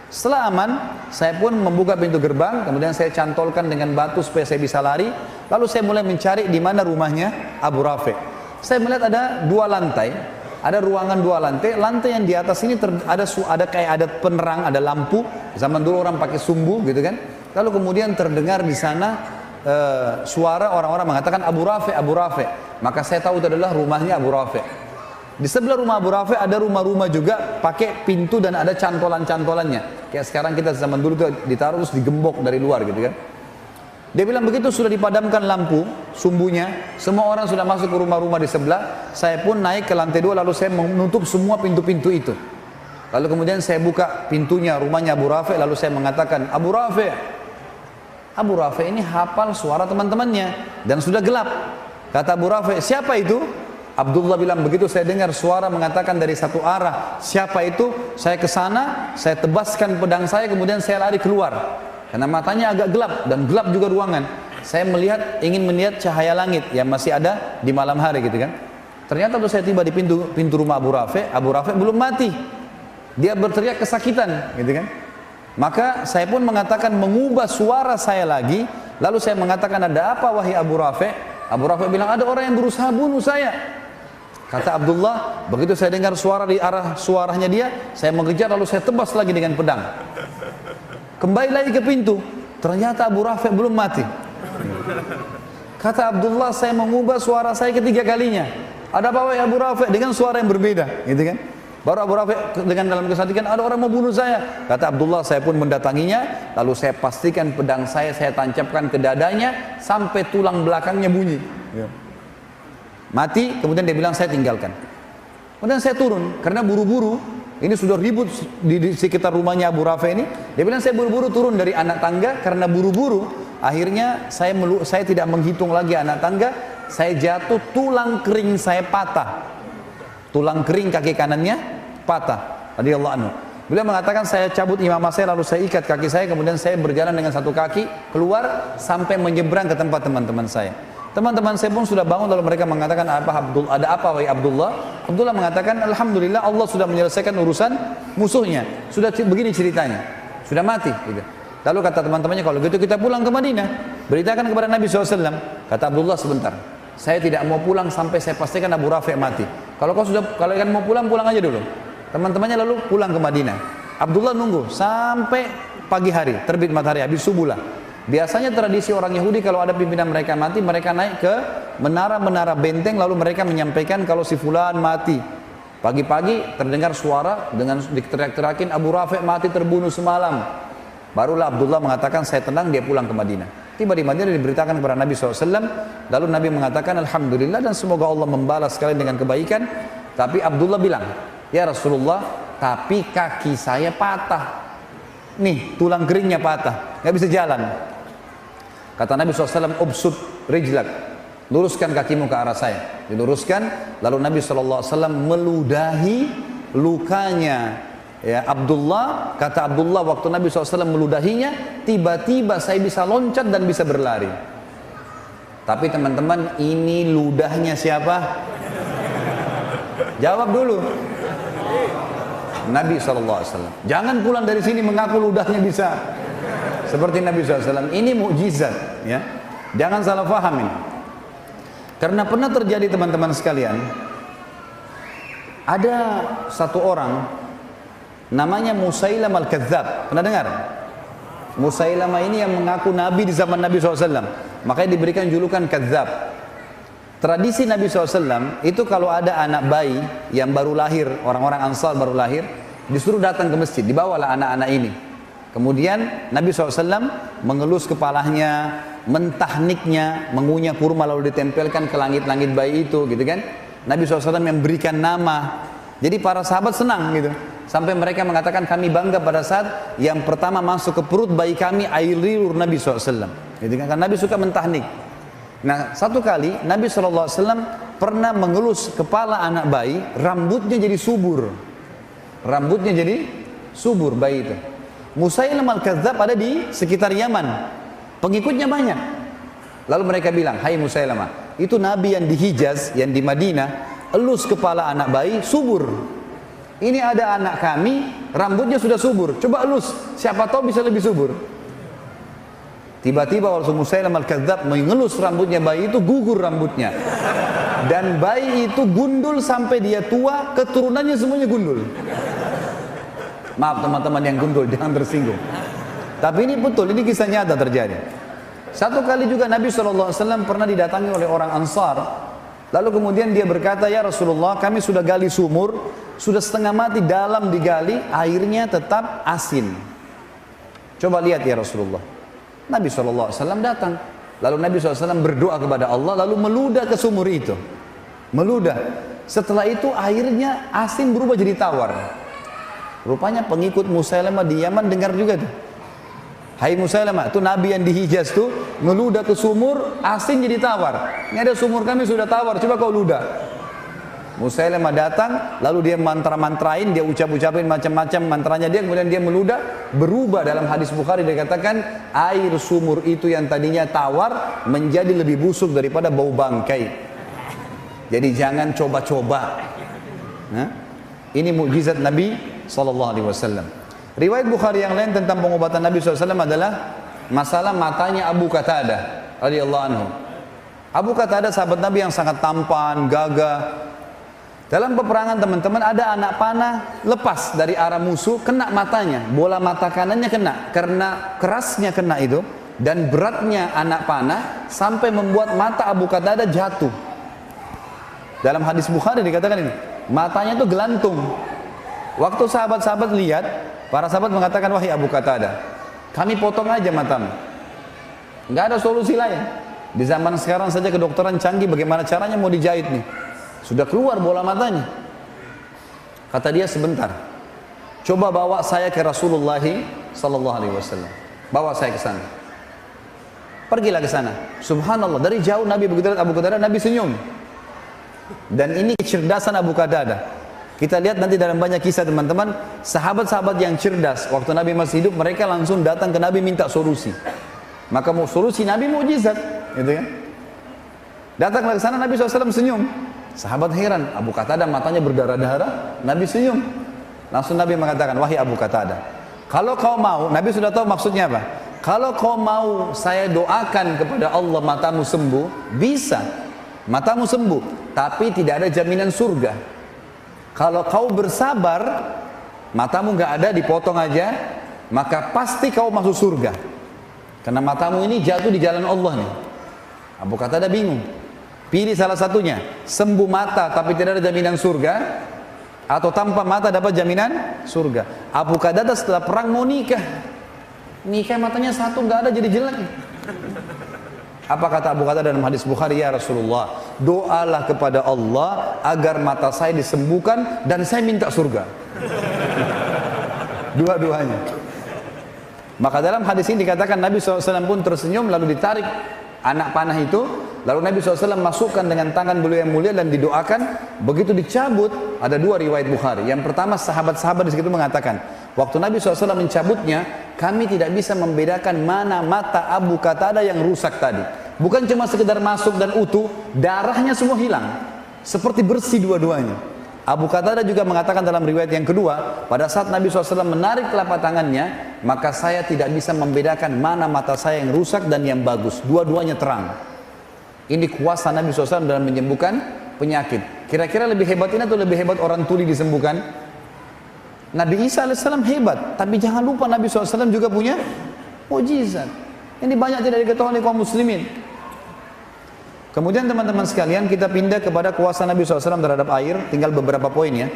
Setelah aman, saya pun membuka pintu gerbang, kemudian saya cantolkan dengan batu supaya saya bisa lari. Lalu saya mulai mencari di mana rumahnya Abu Rafi'. Saya melihat ada 2 lantai, ada ruangan 2 lantai. Lantai yang di atas ini ada kayak ada penerang, ada lampu. Zaman dulu orang pakai sumbu gitu kan. Lalu kemudian terdengar di sana suara orang-orang mengatakan Abu Rafi', Abu Rafi'. Maka saya tahu itu adalah rumahnya Abu Rafi'. Di sebelah rumah Abu Rafi' ada rumah-rumah juga pakai pintu dan ada cantolan-cantolannya. Kayak sekarang kita zaman dulu itu ditaruh terus digembok dari luar gitu kan. Dia bilang begitu sudah dipadamkan lampu sumbunya, semua orang sudah masuk ke rumah-rumah di sebelah. Saya pun naik ke lantai 2, lalu saya menutup semua pintu-pintu itu. Lalu kemudian saya buka pintunya rumahnya Abu Rafi', lalu saya mengatakan, Abu Rafi'. Abu Rafi' ini hafal suara teman-temannya dan sudah gelap. Kata Abu Rafi, siapa itu? Abdullah bilang, begitu saya dengar suara mengatakan dari satu arah, siapa itu? Saya ke sana, saya tebaskan pedang saya, kemudian saya lari keluar. Karena matanya agak gelap dan gelap juga ruangan. Saya ingin melihat cahaya langit yang masih ada di malam hari gitu kan. Ternyata waktu saya tiba di pintu rumah Abu Rafi belum mati. Dia berteriak kesakitan, gitu kan. Maka saya pun mengatakan, mengubah suara saya lagi. Lalu saya mengatakan, ada apa wahai Abu Rafi? Abu Rafi bilang, ada orang yang berusaha bunuh saya. Kata Abdullah, begitu saya dengar suara di arah suaranya dia, saya mengejar lalu saya tebas lagi dengan pedang. Kembali lagi ke pintu, ternyata Abu Rafi belum mati. Kata Abdullah, saya mengubah suara saya ketiga kalinya. Ada apa wahai Abu Rafi? Dengan suara yang berbeda, gitu kan? Baru Abu Rafi dengan dalam kesadikan, ada orang mau bunuh saya. Kata Abdullah, saya pun mendatanginya, lalu saya pastikan pedang saya tancapkan ke dadanya sampai tulang belakangnya bunyi. Mati, kemudian dia bilang saya tinggalkan. Kemudian saya turun karena buru-buru. Ini sudah ribut di sekitar rumahnya Abu Rafi ini. Dia bilang saya buru-buru turun dari anak tangga karena buru-buru. Akhirnya saya tidak menghitung lagi anak tangga. Saya jatuh, tulang kering saya patah. Tulang kering kaki kanannya patah. Radhiyallahu anhu. Beliau mengatakan saya cabut imamah saya lalu saya ikat kaki saya, kemudian saya berjalan dengan satu kaki keluar sampai menyeberang ke tempat teman-teman saya. Teman-teman saya pun sudah bangun lalu mereka mengatakan, ada apa wahai Abdullah? Abdullah mengatakan, alhamdulillah Allah sudah menyelesaikan urusan musuhnya. Sudah begini ceritanya, sudah mati. Gitu. Lalu kata teman-temannya, kalau gitu kita pulang ke Madinah, beritakan kepada Nabi SAW. Kata Abdullah, sebentar, saya tidak mau pulang sampai saya pastikan Abu Rafi mati. Kalau kalian mau pulang, pulang aja dulu. Teman-temannya lalu pulang ke Madinah. Abdullah nunggu sampai pagi hari, terbit matahari, habis subuh lah. Biasanya tradisi orang Yahudi kalau ada pimpinan mereka mati, mereka naik ke menara-menara benteng lalu mereka menyampaikan kalau si fulan mati. Pagi-pagi terdengar suara dengan diteriak-teriakin, Abu Rafi mati terbunuh semalam. Barulah Abdullah mengatakan saya tenang, dia pulang ke Madinah. Tiba di Madinah diberitakan kepada Nabi SAW. Lalu Nabi mengatakan alhamdulillah dan semoga Allah membalas kalian dengan kebaikan. Tapi Abdullah bilang, ya Rasulullah, tapi kaki saya patah. Nih tulang keringnya patah, nggak bisa jalan. Kata Nabi SAW, ubsut rijlak, luruskan kakimu ke arah saya. Diluruskan, lalu Nabi SAW meludahi lukanya ya Abdullah. Kata Abdullah, waktu Nabi SAW meludahinya, tiba-tiba saya bisa loncat dan bisa berlari. Tapi teman-teman, ini ludahnya siapa? Jawab dulu. Nabi SAW. Jangan pulang dari sini mengaku ludahnya bisa seperti Nabi SAW. Ini mukjizat, ya. Jangan salah faham ini. Karena pernah terjadi teman-teman sekalian, ada satu orang namanya Musailamah al-Kadzdzab. Pernah dengar? Musailamah ini yang mengaku Nabi di zaman Nabi SAW. Makanya diberikan julukan Kadzdzab. Tradisi Nabi SAW itu kalau ada anak bayi yang baru lahir, orang-orang Ansar baru lahir, disuruh datang ke masjid, dibawalah anak-anak ini. Kemudian Nabi SAW mengelus kepalanya, mentahniknya, mengunyah kurma lalu ditempelkan ke langit-langit bayi itu, gitu kan? Nabi SAW memberikan nama. Jadi para sahabat senang gitu. Sampai mereka mengatakan kami bangga pada saat yang pertama masuk ke perut bayi kami air liur Nabi SAW. Gitu kan? Karena Nabi suka mentahnik. Nah satu kali Nabi SAW pernah mengelus kepala anak bayi, rambutnya jadi subur. Rambutnya jadi subur bayi itu. Musailamah al-Kadzdzab ada di sekitar Yaman, pengikutnya banyak. Lalu mereka bilang, hai Musailamah, itu Nabi yang di Hijaz, yang di Madinah, elus kepala anak bayi subur. Ini ada anak kami, rambutnya sudah subur, coba elus, siapa tahu bisa lebih subur. Tiba-tiba waktu Musailamah al-Kadzdzab mengelus rambutnya bayi itu, gugur rambutnya. Dan bayi itu gundul sampai dia tua, keturunannya semuanya gundul. Maaf teman-teman yang gundul, jangan tersinggung. Tapi ini betul, ini kisah nyata terjadi. Satu kali juga Nabi SAW pernah didatangi oleh orang Ansar. Lalu kemudian dia berkata, ya Rasulullah, kami sudah gali sumur, sudah setengah mati dalam digali, airnya tetap asin. Coba lihat ya Rasulullah. Nabi SAW datang. Lalu Nabi SAW berdoa kepada Allah, lalu meludah ke sumur itu. Meludah. Setelah itu airnya asin berubah jadi tawar. Rupanya pengikut Musailamah di Yaman dengar juga tuh. Hai Musailamah, itu nabi yang di Hijaz tuh ngeludah ke sumur, asin jadi tawar. Ini ada sumur kami sudah tawar, coba kau ludah. Musailamah datang, lalu dia mantra-mantrain, dia ucap-ucapin macam-macam mantranya dia, kemudian dia meludah, berubah. Dalam hadis Bukhari dikatakan air sumur itu yang tadinya tawar menjadi lebih busuk daripada bau bangkai. Jadi jangan coba-coba. Nah, ini mukjizat Nabi SAW. Riwayat Bukhari yang lain tentang pengobatan Nabi SAW adalah masalah matanya Abu Qatadah radhiyallahu anhu. Abu Qatadah sahabat Nabi yang sangat tampan, gagah. Dalam peperangan teman-teman ada anak panah lepas dari arah musuh, kena matanya, bola mata kanannya kena. Karena kerasnya kena itu dan beratnya anak panah sampai membuat mata Abu Qatadah jatuh. Dalam hadis Bukhari dikatakan ini, matanya itu gelantung. Waktu sahabat-sahabat lihat, para sahabat mengatakan, wahai Abu Qatadah, kami potong aja matamu. Nggak ada solusi lain. Di zaman sekarang saja kedokteran canggih, bagaimana caranya mau dijahit nih? Sudah keluar bola matanya. Kata dia, sebentar. Coba bawa saya ke Rasulullah sallallahu alaihi wasallam. Bawa saya ke sana. Pergilah ke sana. Subhanallah, dari jauh Nabi begitu lihat Abu Qatadah, Nabi senyum. Dan ini kecerdasan Abu Qatadah. Kita lihat nanti dalam banyak kisah teman-teman, sahabat-sahabat yang cerdas waktu Nabi masih hidup, mereka langsung datang ke Nabi minta solusi. Maka mau solusi Nabi mukjizat, gitu kan? Datanglah ke sana, Nabi SAW senyum. Sahabat heran, Abu Qatadah matanya berdarah-darah, Nabi senyum. Langsung Nabi mengatakan, wahai Abu Qatadah, kalau kau mau, Nabi sudah tahu maksudnya apa. Kalau kau mau saya doakan kepada Allah matamu sembuh, bisa, matamu sembuh, tapi tidak ada jaminan surga. Kalau kau bersabar, matamu nggak ada, dipotong aja, maka pasti kau masuk surga. Karena matamu ini jatuh di jalan Allah nih. Abu Qatadah bingung. Pilih salah satunya, sembuh mata tapi tidak ada jaminan surga, atau tanpa mata dapat jaminan surga. Abu Qatadah setelah perang mau nikah. Nikah matanya satu nggak ada, jadi jelek. Apa kata Abu Qatadah dalam hadis Bukhari? Ya Rasulullah, doalah kepada Allah agar mata saya disembuhkan dan saya minta surga. Dua-duanya. Maka dalam hadis ini dikatakan Nabi SAW pun tersenyum, lalu ditarik anak panah itu, lalu Nabi SAW masukkan dengan tangan beliau yang mulia dan didoakan. Begitu dicabut, ada dua riwayat Bukhari. Yang pertama, sahabat-sahabat di situ mengatakan, waktu Nabi SAW mencabutnya, kami tidak bisa membedakan mana mata Abu Qatadah yang rusak tadi. Bukan cuma sekedar masuk dan utuh, darahnya semua hilang. Seperti bersih dua-duanya. Abu Qatadah juga mengatakan dalam riwayat yang kedua, pada saat Nabi SAW menarik telapak tangannya, maka saya tidak bisa membedakan mana mata saya yang rusak dan yang bagus. Dua-duanya terang. Ini kuasa Nabi SAW dalam menyembuhkan penyakit. Kira-kira lebih hebat ini atau lebih hebat orang tuli disembuhkan? Nabi Isa AS hebat, tapi jangan lupa Nabi SAW juga punya mukjizat. Ini banyak tidak diketahui oleh kaum muslimin. Kemudian teman-teman sekalian, kita pindah kepada kuasa Nabi SAW terhadap air. Tinggal beberapa poin ya.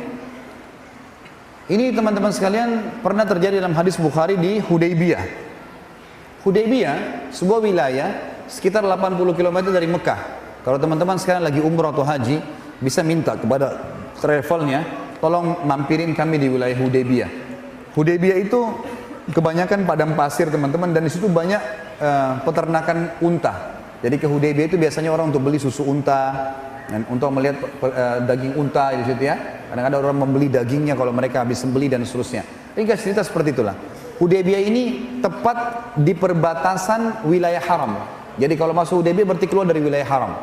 Ini teman-teman sekalian pernah terjadi dalam hadis Bukhari di Hudaybiyah. Hudaybiyah, sebuah wilayah sekitar 80 km dari Mekah. Kalau teman-teman sekarang lagi umrah atau haji, bisa minta kepada travelnya, tolong mampirin kami di wilayah Hudaybiyah. Hudaybiyah itu kebanyakan padang pasir teman-teman, dan di situ banyak peternakan unta. Jadi ke Hudaybiyah itu biasanya orang untuk beli susu unta dan untuk melihat daging unta di situ ya. Kadang-kadang orang membeli dagingnya kalau mereka habis sembelih dan seterusnya. Ringkas cerita seperti itulah. Hudaybiyah ini tepat di perbatasan wilayah haram. Jadi kalau masuk Hudaybiyah berarti keluar dari wilayah haram.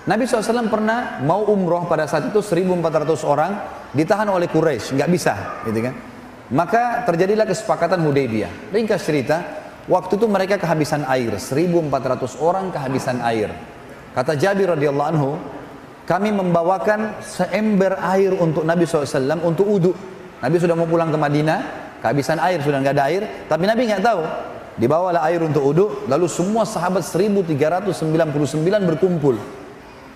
Nabi SAW pernah mau umroh pada saat itu 1.400 orang ditahan oleh Quraisy, nggak bisa, gitu kan? Maka terjadilah kesepakatan Hudaybiyah. Ringkas cerita, waktu itu mereka kehabisan air, 1.400 orang kehabisan air. Kata Jabir radhiyallahu anhu, kami membawakan seember air untuk Nabi SAW untuk wudu. Nabi sudah mau pulang ke Madinah, kehabisan air, sudah nggak ada air, tapi Nabi nggak tahu. Dibawalah air untuk wudu, lalu semua sahabat 1.399 berkumpul.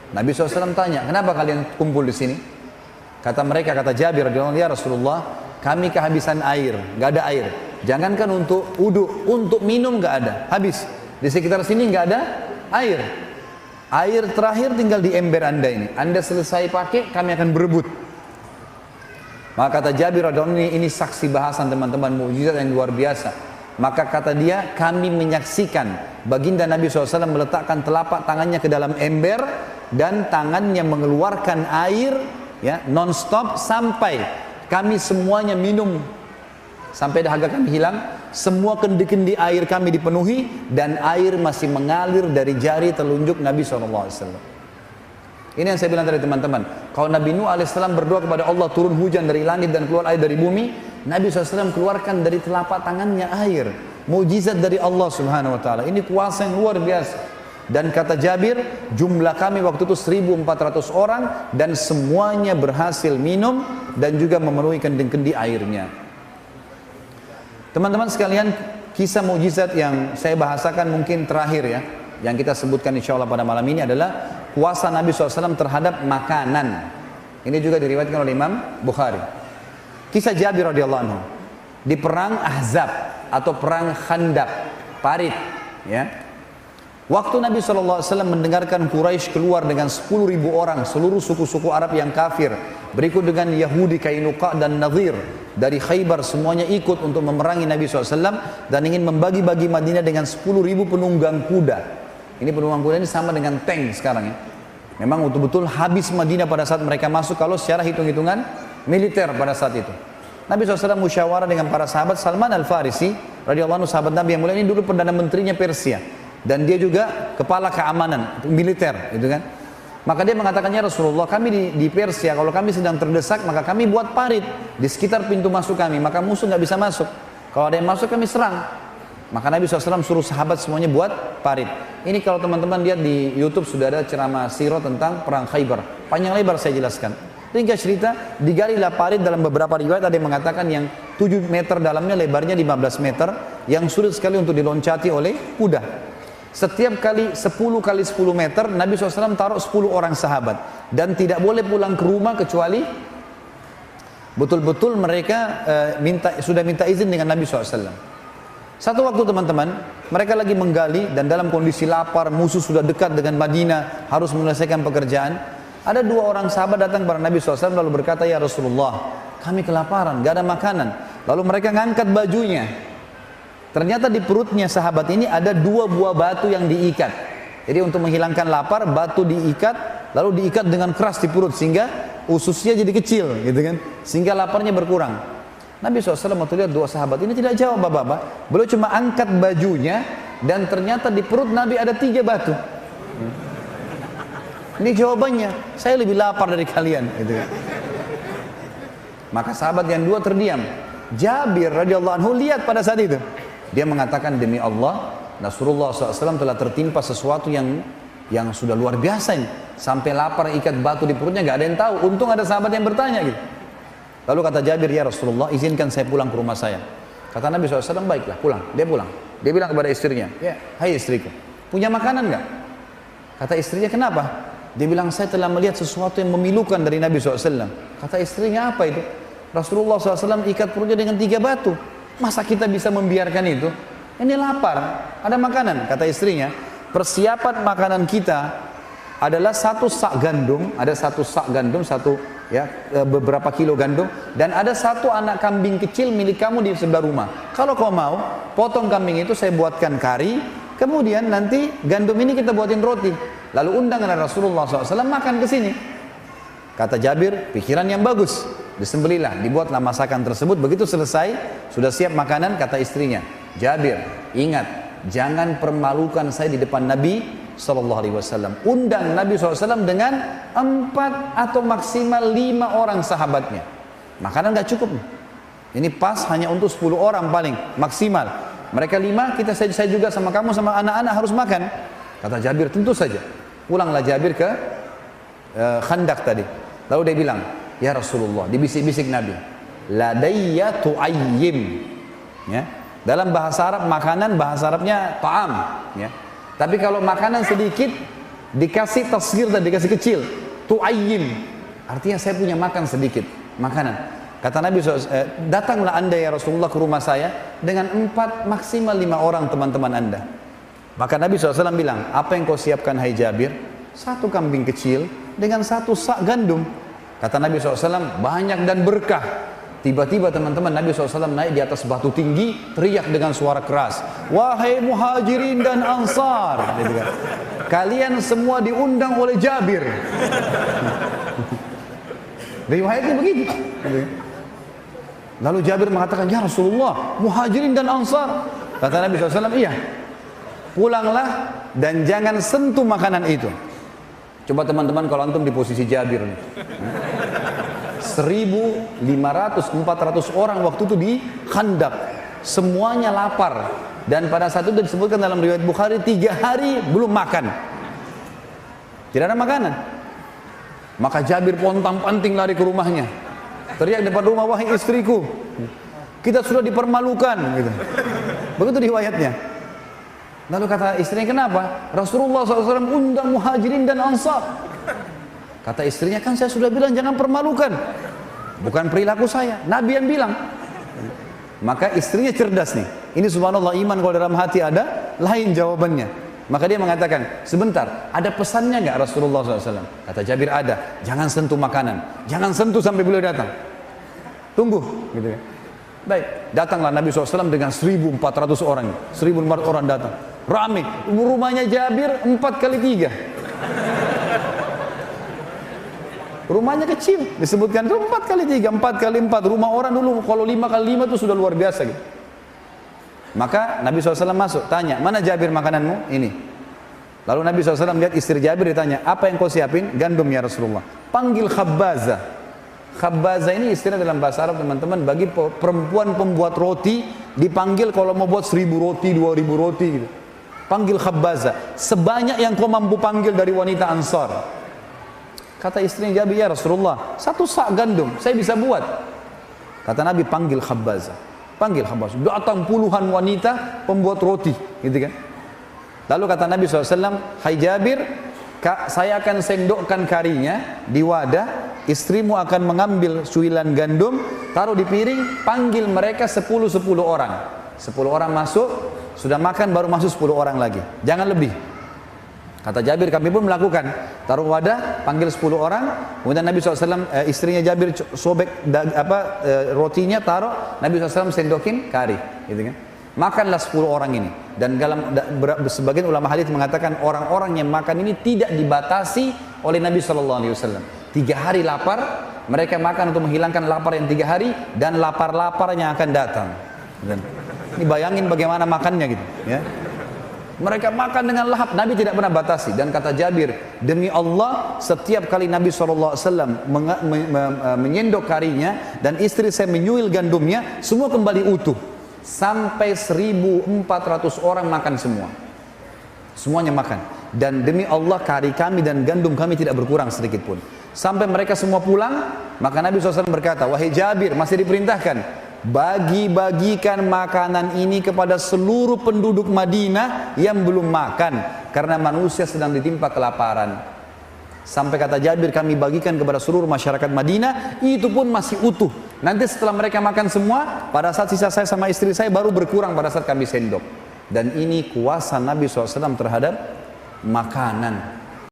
Nabi SAW tanya, kenapa kalian kumpul di sini? Kata mereka, kata Jabir radhiyallahu anhu, ya Rasulullah, kami kehabisan air, nggak ada air. Jangankan untuk wudu, untuk minum nggak ada, habis. Di sekitar sini nggak ada air. Air terakhir tinggal di ember anda ini. Anda selesai pakai, kami akan berebut. Maka kata Jabir radhiyallahu anhu, ini saksi bahasan teman-teman, mukjizat yang luar biasa. Maka kata dia, kami menyaksikan baginda Nabi SAW meletakkan telapak tangannya ke dalam ember dan tangannya mengeluarkan air ya non-stop sampai kami semuanya minum, sampai dahaga kami hilang, semua kendi-kendi air kami dipenuhi dan air masih mengalir dari jari telunjuk Nabi SAW. Ini yang saya bilang tadi teman-teman, kalau Nabi Nuh AS berdoa kepada Allah turun hujan dari langit dan keluar air dari bumi, Nabi SAW keluarkan dari telapak tangannya air, mujizat dari Allah Subhanahu Wa Taala. Ini kuasa yang luar biasa. Dan kata Jabir, jumlah kami waktu itu 1.400 orang dan semuanya berhasil minum dan juga memenuhi kendi-kendi airnya. Teman-teman sekalian, kisah mujizat yang saya bahasakan mungkin terakhir ya, yang kita sebutkan insya Allah pada malam ini adalah kuasa Nabi SAW terhadap makanan. Ini juga diriwayatkan oleh Imam Bukhari. Kisah Jabir radhiyallahu anhu di perang Ahzab atau perang Khandaq, Parit ya. Waktu Nabi SAW mendengarkan Quraisy keluar dengan 10.000 orang, seluruh suku-suku Arab yang kafir, berikut dengan Yahudi, Kainuqa dan Nadhir dari Khaybar, semuanya ikut untuk memerangi Nabi SAW dan ingin membagi-bagi Madinah dengan 10.000 penunggang kuda. Ini penunggang kuda ini sama dengan tank sekarang ya. Memang betul-betul habis Madinah pada saat mereka masuk kalau secara hitung-hitungan militer pada saat itu. Nabi SAW musyawarah dengan para sahabat. Salman Al-Farisi radhiyallahu anhu, sahabat Nabi yang mulia ini dulu perdana menterinya Persia. Dan dia juga kepala keamanan militer, gitu kan? Maka dia mengatakannya, Rasulullah, kami di Persia, kalau kami sedang terdesak, maka kami buat parit di sekitar pintu masuk kami, maka musuh nggak bisa masuk. Kalau ada yang masuk, kami serang. Maka Nabi SAW suruh sahabat semuanya buat parit. Ini kalau teman-teman lihat di YouTube sudah ada ceramah sirah tentang perang Khaybar. Panjang lebar saya jelaskan. Ringkas cerita, digalilah parit dalam beberapa riwayat ada yang mengatakan yang 7 meter dalamnya, lebarnya 15 meter, yang sulit sekali untuk diloncati oleh kuda. Setiap kali 10 kali 10 meter Nabi SAW taruh 10 orang sahabat dan tidak boleh pulang ke rumah kecuali betul-betul mereka sudah minta izin dengan Nabi SAW. Satu waktu teman-teman, mereka lagi menggali dan dalam kondisi lapar, musuh sudah dekat dengan Madinah, harus menyelesaikan pekerjaan. Ada 2 orang sahabat datang kepada Nabi SAW lalu berkata, ya Rasulullah, kami kelaparan, gak ada makanan. Lalu mereka ngangkat bajunya. Ternyata di perutnya sahabat ini ada 2 buah batu yang diikat. Jadi untuk menghilangkan lapar, batu diikat, lalu diikat dengan keras di perut sehingga ususnya jadi kecil, gitu kan? Sehingga laparnya berkurang. Nabi SAW waktu lihat 2 sahabat ini tidak jawab apa-apa. Beliau cuma angkat bajunya dan ternyata di perut Nabi ada 3 batu. Ini jawabannya, saya lebih lapar dari kalian, gitu kan? Maka sahabat yang 2 terdiam. Jabir radhiyallahu anhu lihat pada saat itu. Dia mengatakan, demi Allah, Rasulullah SAW telah tertimpa sesuatu yang sudah luar biasa ini. Sampai lapar ikat batu di perutnya, gak ada yang tahu. Untung ada sahabat yang bertanya gitu. Lalu kata Jabir, ya Rasulullah, izinkan saya pulang ke rumah saya. Kata Nabi SAW, baiklah pulang. Dia pulang. Dia bilang kepada istrinya, ya, hai istriku, punya makanan gak? Kata istrinya, kenapa? Dia bilang, saya telah melihat sesuatu yang memilukan dari Nabi SAW. Kata istrinya, apa itu? Rasulullah SAW ikat perutnya dengan 3 batu. Masa kita bisa membiarkan itu? Ini lapar, ada makanan. Kata istrinya, persiapan makanan kita adalah 1 sak gandum, ada 1 sak gandum, beberapa kilo gandum, dan ada 1 anak kambing kecil milik kamu di sebelah rumah. Kalau kau mau, potong kambing itu saya buatkan kari, kemudian nanti gandum ini kita buatin roti. Lalu undang Rasulullah SAW makan ke sini. Kata Jabir, pikiran yang bagus. Disembelilah, dibuatlah masakan tersebut. Begitu selesai, sudah siap makanan, kata istrinya, Jabir, ingat, jangan permalukan saya di depan Nabi SAW. Undang Nabi SAW dengan 4 atau maksimal 5 orang sahabatnya. Makanan gak cukup. Ini pas hanya untuk 10 orang paling maksimal. Mereka 5, saya juga sama kamu sama anak-anak harus makan. Kata Jabir, tentu saja. Pulanglah Jabir ke Khandaq tadi. Lalu dia bilang, ya Rasulullah, dibisik-bisik Nabi, ladayya tu'ayyim, ya. Dalam bahasa Arab makanan, bahasa Arabnya ta'am, ya. Tapi kalau makanan sedikit dikasih tasghir dan dikasih kecil, tu'ayyim, artinya saya punya makan sedikit makanan. Kata Nabi SAW, datanglah anda ya Rasulullah ke rumah saya dengan 4 maksimal 5 orang teman-teman anda. Maka Nabi SAW bilang, apa yang kau siapkan hai Jabir? 1 kambing kecil dengan 1 sak gandum. Kata Nabi SAW, banyak dan berkah. Tiba-tiba teman-teman Nabi SAW naik di atas batu tinggi, teriak dengan suara keras, wahai muhajirin dan ansar, kalian semua diundang oleh Jabir. Riwayatnya begitu. Lalu Jabir mengatakan, ya Rasulullah, muhajirin dan ansar. Kata Nabi SAW, iya, pulanglah dan jangan sentuh makanan itu. Coba teman-teman kalau antum di posisi Jabir nih. 1.500, 400 orang waktu itu di Khandaq, semuanya lapar, dan pada saat itu disebutkan dalam riwayat Bukhari 3 hari belum makan, tidak ada makanan. Maka Jabir pontang-panting lari ke rumahnya, teriak depan rumah, wahai istriku, kita sudah dipermalukan, gitu. Begitu riwayatnya. Lalu kata istrinya, kenapa? Rasulullah SAW undang muhajirin dan ansar. Kata istrinya, kan saya sudah bilang jangan permalukan, bukan perilaku saya, Nabi yang bilang. Maka istrinya cerdas nih. Ini subhanallah, iman kalau dalam hati ada, lain jawabannya. Maka dia mengatakan, sebentar, ada pesannya nggak Rasulullah SAW? Kata Jabir, ada. Jangan sentuh makanan, jangan sentuh sampai beliau datang. Tunggu, gitu ya. Baik, datanglah Nabi SAW dengan 1.400 orang, 1.400 orang datang, ramai. Rumahnya Jabir 4 kali 3. Rumahnya kecil, disebutkan itu 4 kali 3, 4 kali 4. Rumah orang dulu kalau 5 kali 5 itu sudah luar biasa gitu. Maka Nabi SAW masuk, tanya, mana Jabir makananmu? Ini. Lalu Nabi SAW lihat istri Jabir, ditanya, apa yang kau siapin? Gandum ya Rasulullah. Panggil Khabbaza. Khabbaza ini istilah dalam bahasa Arab teman-teman, bagi perempuan pembuat roti, dipanggil kalau mau buat 1.000 roti, 2.000 roti gitu. Panggil Khabbaza, sebanyak yang kau mampu panggil dari wanita Ansar. Kata istrinya Jabir, ya Rasulullah, 1 sak gandum saya bisa buat. Kata Nabi, panggil Khabbaza. Panggil Khabbaza. Datang puluhan wanita pembuat roti, gitu kan. Lalu kata Nabi SAW, hai Jabir, saya akan sendokkan karinya di wadah, istrimu akan mengambil cuilan gandum, taruh di piring, panggil mereka 10 orang. 10 orang masuk, sudah makan baru masuk 10 orang lagi, jangan lebih. Kata Jabir, kami pun melakukan, taruh wadah, panggil 10 orang, kemudian Nabi SAW, istrinya Jabir sobek rotinya, taruh, Nabi SAW sendokin kari, gitu kan. Makanlah 10 orang ini. Dan dalam sebagian ulama hadis mengatakan orang-orang yang makan ini tidak dibatasi oleh Nabi SAW. 3 hari lapar, mereka makan untuk menghilangkan lapar yang 3 hari, dan lapar-lapar yang akan datang. Dan ini bayangin bagaimana makannya gitu, ya. Mereka makan dengan lahap, Nabi tidak pernah batasi. Dan kata Jabir, demi Allah, setiap kali Nabi SAW menyendok karinya dan istri saya menyuil gandumnya, semua kembali utuh. Sampai 1.400 orang makan semua. Semuanya makan. Dan demi Allah, kari kami dan gandum kami tidak berkurang sedikit pun. Sampai mereka semua pulang, maka Nabi SAW berkata, wahai Jabir, masih diperintahkan, bagi-bagikan makanan ini kepada seluruh penduduk Madinah yang belum makan, karena manusia sedang ditimpa kelaparan. Sampai kata Jabir, kami bagikan kepada seluruh masyarakat Madinah, itu pun masih utuh. Nanti setelah mereka makan semua, pada saat sisa saya sama istri saya baru berkurang pada saat kami sendok. Dan ini kuasa Nabi SAW terhadap makanan.